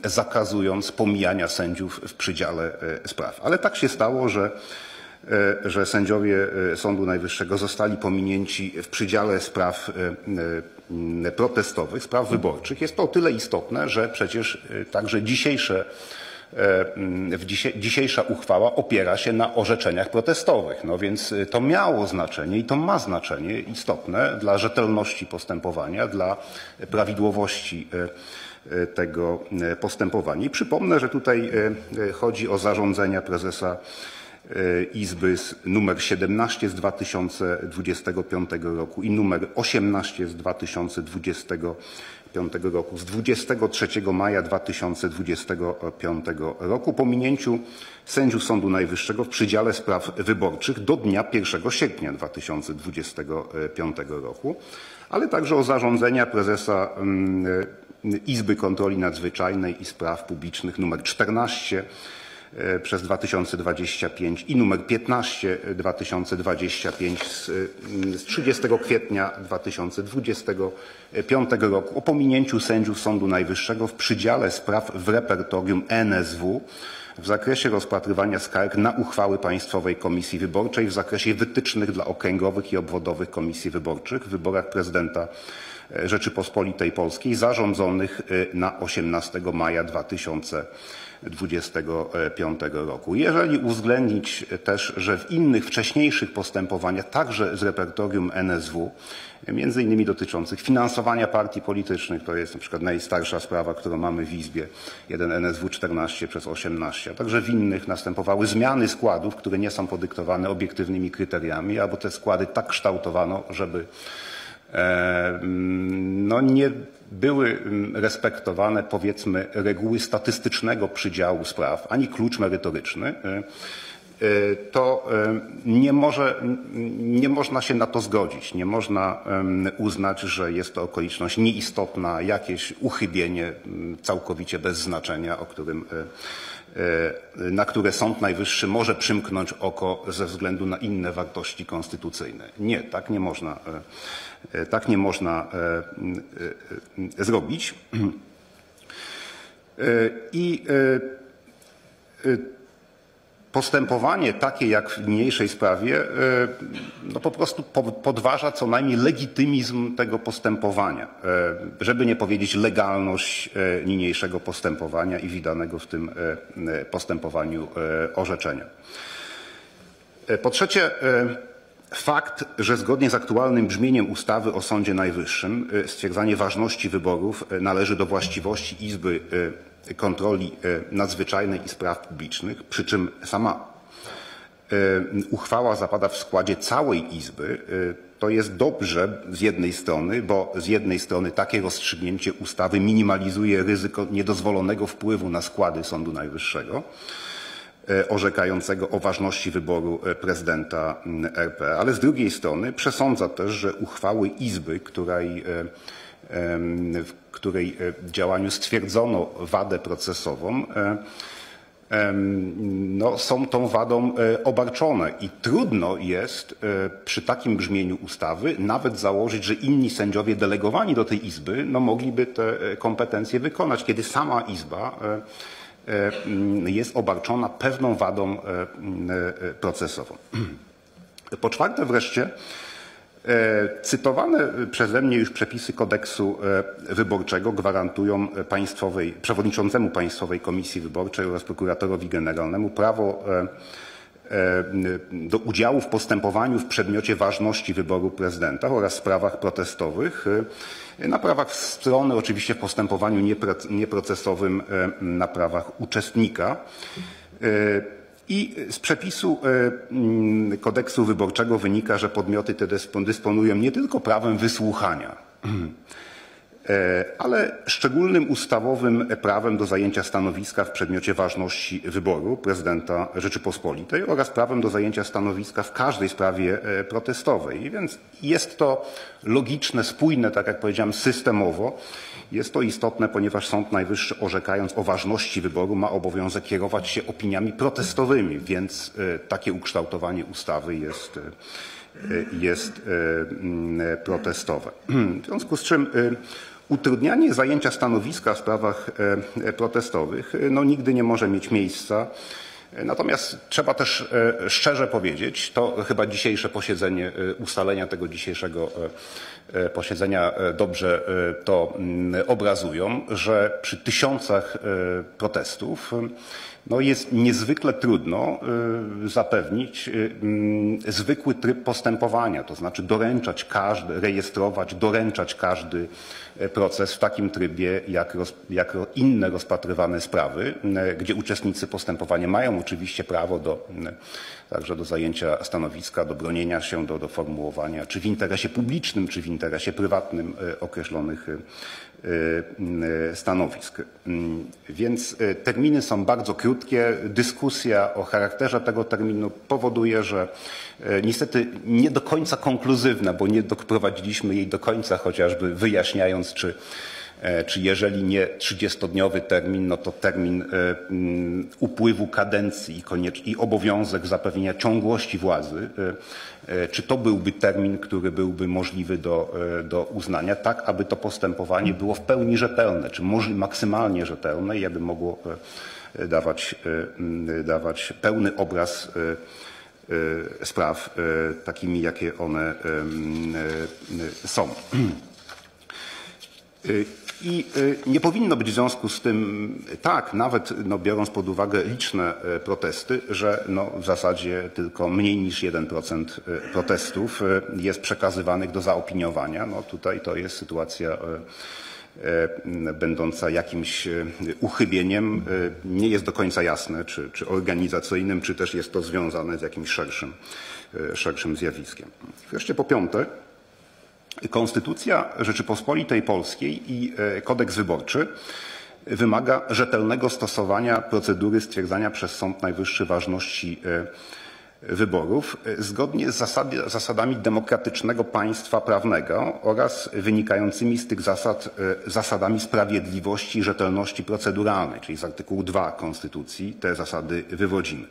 zakazując pomijania sędziów w przydziale spraw. Ale tak się stało, że sędziowie Sądu Najwyższego zostali pominięci w przydziale spraw protestowych, spraw wyborczych. Jest to o tyle istotne, że przecież także dzisiejsza uchwała opiera się na orzeczeniach protestowych. No więc to miało znaczenie i to ma znaczenie istotne dla rzetelności postępowania, dla prawidłowości tego postępowania. I przypomnę, że tutaj chodzi o zarządzenia prezesa Izby numer 17 z 2025 roku i numer 18 z 2025 2025 roku z 23 maja 2025 roku po minięciu sędziów Sądu Najwyższego w przydziale spraw wyborczych do dnia 1 sierpnia 2025 roku, ale także o zarządzenia prezesa Izby Kontroli Nadzwyczajnej i Spraw Publicznych nr 14 przez 2025 i numer 15 2025 z 30 kwietnia 2025 roku o pominięciu sędziów Sądu Najwyższego w przydziale spraw w repertorium NSW w zakresie rozpatrywania skarg na uchwały Państwowej Komisji Wyborczej w zakresie wytycznych dla okręgowych i obwodowych komisji wyborczych w wyborach prezydenta Rzeczypospolitej Polskiej zarządzonych na 18 maja 2025 roku. Jeżeli uwzględnić też, że w innych wcześniejszych postępowaniach, także z repertorium NSW, między innymi dotyczących finansowania partii politycznych, to jest na przykład najstarsza sprawa, którą mamy w Izbie, 1 NSW 14 przez 18, a także w innych następowały zmiany składów, które nie są podyktowane obiektywnymi kryteriami, albo te składy tak kształtowano, żeby nie były respektowane, powiedzmy, reguły statystycznego przydziału spraw, ani klucz merytoryczny, to nie można się na to zgodzić. Nie można uznać, że jest to okoliczność nieistotna, jakieś uchybienie całkowicie bez znaczenia, na które Sąd Najwyższy może przymknąć oko ze względu na inne wartości konstytucyjne. Nie, tak nie można. Tak nie można zrobić. I postępowanie takie jak w niniejszej sprawie po prostu podważa co najmniej legitymizm tego postępowania, żeby nie powiedzieć legalność niniejszego postępowania i wydanego w tym postępowaniu orzeczenia. Po trzecie, fakt, że zgodnie z aktualnym brzmieniem ustawy o Sądzie Najwyższym stwierdzanie ważności wyborów należy do właściwości Izby Kontroli Nadzwyczajnej i Spraw Publicznych, przy czym sama uchwała zapada w składzie całej Izby, to jest dobrze z jednej strony, bo z jednej strony takie rozstrzygnięcie ustawy minimalizuje ryzyko niedozwolonego wpływu na składy Sądu Najwyższego, orzekającego o ważności wyboru prezydenta RP, ale z drugiej strony przesądza też, że uchwały Izby, w której działaniu stwierdzono wadę procesową, są tą wadą obarczone i trudno jest przy takim brzmieniu ustawy nawet założyć, że inni sędziowie delegowani do tej Izby mogliby te kompetencje wykonać, kiedy sama Izba jest obarczona pewną wadą procesową. Po czwarte wreszcie, cytowane przeze mnie już przepisy kodeksu wyborczego gwarantują przewodniczącemu Państwowej Komisji Wyborczej oraz prokuratorowi generalnemu prawo do udziału w postępowaniu w przedmiocie ważności wyboru prezydenta oraz sprawach protestowych na prawach strony, oczywiście w postępowaniu nieprocesowym na prawach uczestnika. I z przepisu kodeksu wyborczego wynika, że podmioty te dysponują nie tylko prawem wysłuchania, ale szczególnym ustawowym prawem do zajęcia stanowiska w przedmiocie ważności wyboru prezydenta Rzeczypospolitej oraz prawem do zajęcia stanowiska w każdej sprawie protestowej. Więc jest to logiczne, spójne, tak jak powiedziałem, systemowo. Jest to istotne, ponieważ Sąd Najwyższy, orzekając o ważności wyboru, ma obowiązek kierować się opiniami protestowymi, więc takie ukształtowanie ustawy jest protestowe. W związku z czym utrudnianie zajęcia stanowiska w sprawach protestowych nigdy nie może mieć miejsca. Natomiast trzeba też szczerze powiedzieć, to chyba dzisiejsze posiedzenie, ustalenia tego dzisiejszego posiedzenia dobrze to obrazują, że przy tysiącach protestów jest niezwykle trudno zapewnić zwykły tryb postępowania, to znaczy rejestrować, doręczać każdy proces w takim trybie jak inne rozpatrywane sprawy, gdzie uczestnicy postępowania mają oczywiście prawo także do zajęcia stanowiska, do bronienia się, do formułowania, czy w interesie publicznym, czy w interesie prywatnym określonych stanowisk. Więc terminy są bardzo krótkie. Dyskusja o charakterze tego terminu powoduje, że niestety nie do końca konkluzywna, bo nie doprowadziliśmy jej do końca, chociażby wyjaśniając, czy jeżeli nie 30-dniowy termin, no to termin upływu kadencji i obowiązek zapewnienia ciągłości władzy, czy to byłby termin, który byłby możliwy do uznania, tak aby to postępowanie było w pełni rzetelne, czy maksymalnie rzetelne i aby mogło dawać pełny obraz spraw takimi, jakie one są. I nie powinno być w związku z tym tak, nawet biorąc pod uwagę liczne protesty, że w zasadzie tylko mniej niż 1% protestów jest przekazywanych do zaopiniowania. Tutaj to jest sytuacja będąca jakimś uchybieniem. Nie jest do końca jasne, czy organizacyjnym, czy też jest to związane z jakimś szerszym zjawiskiem. Wreszcie po piąte, Konstytucja Rzeczypospolitej Polskiej i kodeks wyborczy wymaga rzetelnego stosowania procedury stwierdzania przez Sąd Najwyższy ważności wyborów zgodnie z zasadami demokratycznego państwa prawnego oraz wynikającymi z tych zasad zasadami sprawiedliwości i rzetelności proceduralnej, czyli z artykułu 2 Konstytucji te zasady wywodzimy.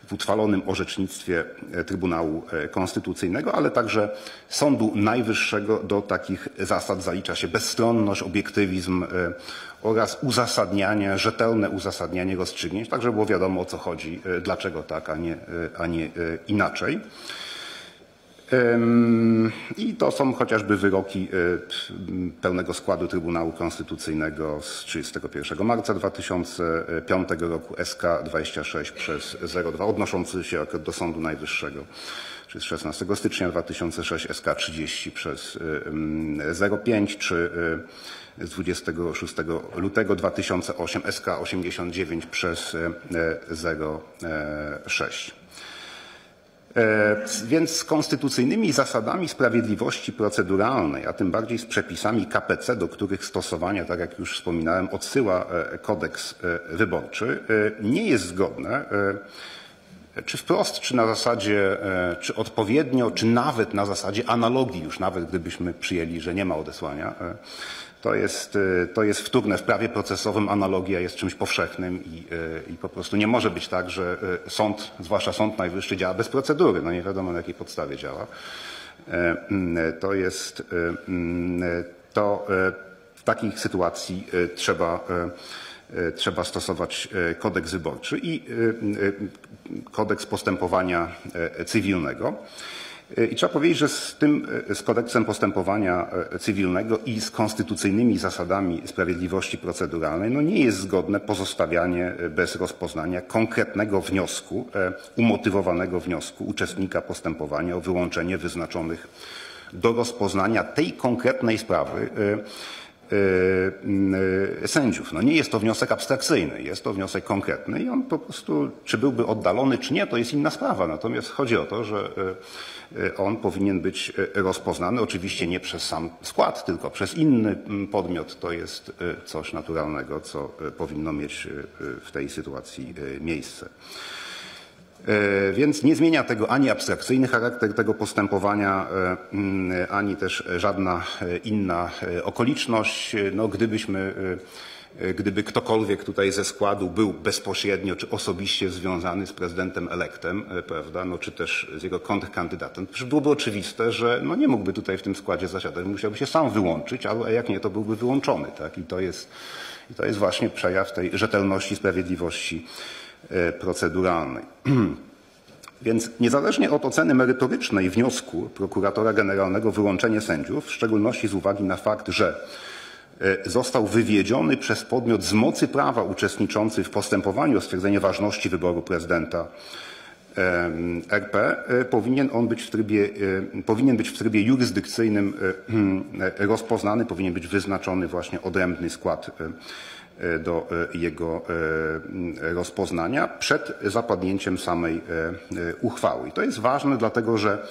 W utrwalonym orzecznictwie Trybunału Konstytucyjnego, ale także Sądu Najwyższego do takich zasad zalicza się bezstronność, obiektywizm oraz uzasadnianie, rzetelne uzasadnianie rozstrzygnięć, tak żeby było wiadomo, o co chodzi, dlaczego tak, a nie inaczej. I to są chociażby wyroki pełnego składu Trybunału Konstytucyjnego z 31 marca 2005 roku SK 26/02 odnoszący się do Sądu Najwyższego, czy z 16 stycznia 2006 SK 30/05, czy z 26 lutego 2008 SK 89/06. Więc z konstytucyjnymi zasadami sprawiedliwości proceduralnej, a tym bardziej z przepisami KPC, do których stosowania, tak jak już wspominałem, odsyła kodeks wyborczy, nie jest zgodne, czy wprost, czy na zasadzie, czy odpowiednio, czy nawet na zasadzie analogii już, nawet gdybyśmy przyjęli, że nie ma odesłania. To jest wtórne. W prawie procesowym analogia jest czymś powszechnym i po prostu nie może być tak, że sąd, zwłaszcza Sąd Najwyższy, działa bez procedury. Nie wiadomo, na jakiej podstawie działa. W takiej sytuacji trzeba stosować kodeks wyborczy i kodeks postępowania cywilnego. I trzeba powiedzieć, że z kodeksem postępowania cywilnego i z konstytucyjnymi zasadami sprawiedliwości proceduralnej nie jest zgodne pozostawianie bez rozpoznania konkretnego wniosku, umotywowanego wniosku uczestnika postępowania o wyłączenie wyznaczonych do rozpoznania tej konkretnej sprawy sędziów. Nie jest to wniosek abstrakcyjny, jest to wniosek konkretny i on po prostu, czy byłby oddalony, czy nie, to jest inna sprawa. Natomiast chodzi o to, że on powinien być rozpoznany, oczywiście nie przez sam skład, tylko przez inny podmiot. To jest coś naturalnego, co powinno mieć w tej sytuacji miejsce. Więc nie zmienia tego ani abstrakcyjny charakter tego postępowania, ani też żadna inna okoliczność. Gdyby ktokolwiek tutaj ze składu był bezpośrednio czy osobiście związany z prezydentem elektem, prawda, czy też z jego kontrkandydatem, przecież byłoby oczywiste, że nie mógłby tutaj w tym składzie zasiadać, musiałby się sam wyłączyć, a jak nie, to byłby wyłączony. Tak? I to jest właśnie przejaw tej rzetelności, sprawiedliwości proceduralnej. Więc niezależnie od oceny merytorycznej wniosku prokuratora generalnego wyłączenie sędziów, w szczególności z uwagi na fakt, że został wywiedziony przez podmiot z mocy prawa uczestniczący w postępowaniu o stwierdzenie ważności wyboru prezydenta RP, powinien być w trybie jurysdykcyjnym rozpoznany, powinien być wyznaczony właśnie odrębny skład do jego rozpoznania przed zapadnięciem samej uchwały. I to jest ważne, dlatego że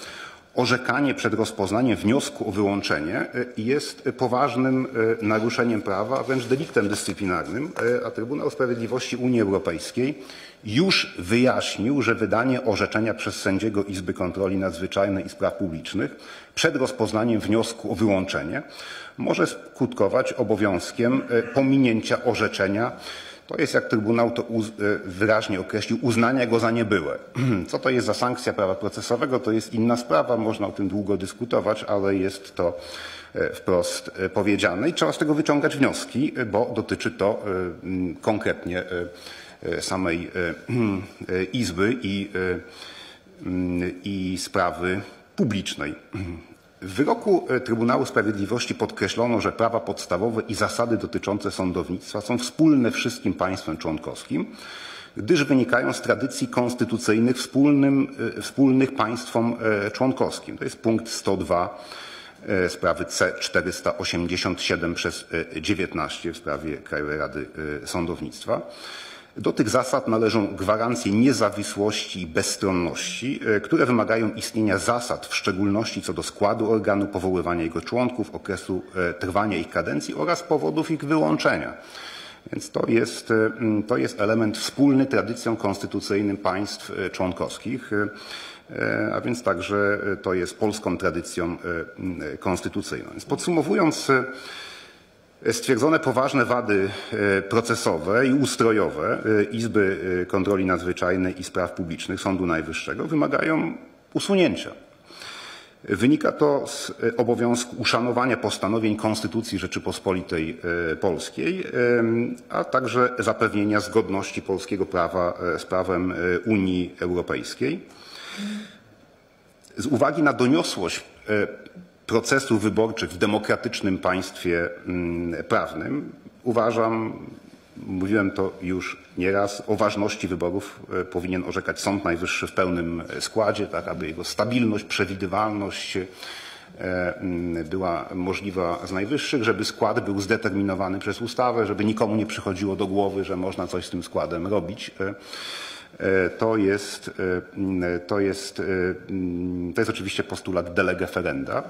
orzekanie przed rozpoznaniem wniosku o wyłączenie jest poważnym naruszeniem prawa, a wręcz deliktem dyscyplinarnym, a Trybunał Sprawiedliwości Unii Europejskiej już wyjaśnił, że wydanie orzeczenia przez sędziego Izby Kontroli Nadzwyczajnej i Spraw Publicznych przed rozpoznaniem wniosku o wyłączenie może skutkować obowiązkiem pominięcia orzeczenia. To jest, jak Trybunał to wyraźnie określił, uznania go za niebyłe. Co to jest za sankcja prawa procesowego, to jest inna sprawa, można o tym długo dyskutować, ale jest to wprost powiedziane i trzeba z tego wyciągać wnioski, bo dotyczy to konkretnie samej Izby i sprawy publicznej. W wyroku Trybunału Sprawiedliwości podkreślono, że prawa podstawowe i zasady dotyczące sądownictwa są wspólne wszystkim państwom członkowskim, gdyż wynikają z tradycji konstytucyjnych wspólnych państwom członkowskim. To jest punkt 102 sprawy C487/19 w sprawie Krajowej Rady Sądownictwa. Do tych zasad należą gwarancje niezawisłości i bezstronności, które wymagają istnienia zasad, w szczególności co do składu organu, powoływania jego członków, okresu trwania ich kadencji oraz powodów ich wyłączenia. Więc to jest element wspólny tradycjom konstytucyjnym państw członkowskich, a więc także to jest polską tradycją konstytucyjną. Więc podsumowując, stwierdzone poważne wady procesowe i ustrojowe Izby Kontroli Nadzwyczajnej i Spraw Publicznych Sądu Najwyższego wymagają usunięcia. Wynika to z obowiązku uszanowania postanowień Konstytucji Rzeczypospolitej Polskiej, a także zapewnienia zgodności polskiego prawa z prawem Unii Europejskiej. Z uwagi na doniosłość procesów wyborczych w demokratycznym państwie prawnym uważam, mówiłem to już nieraz, o ważności wyborów powinien orzekać Sąd Najwyższy w pełnym składzie, tak aby jego stabilność, przewidywalność była możliwa z najwyższych, żeby skład był zdeterminowany przez ustawę, żeby nikomu nie przychodziło do głowy, że można coś z tym składem robić. To jest oczywiście postulat de lege ferenda,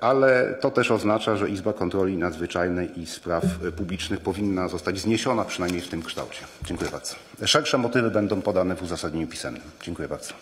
ale to też oznacza, że Izba Kontroli Nadzwyczajnej i Spraw Publicznych powinna zostać zniesiona przynajmniej w tym kształcie. Dziękuję bardzo. Szersze motywy będą podane w uzasadnieniu pisemnym. Dziękuję bardzo.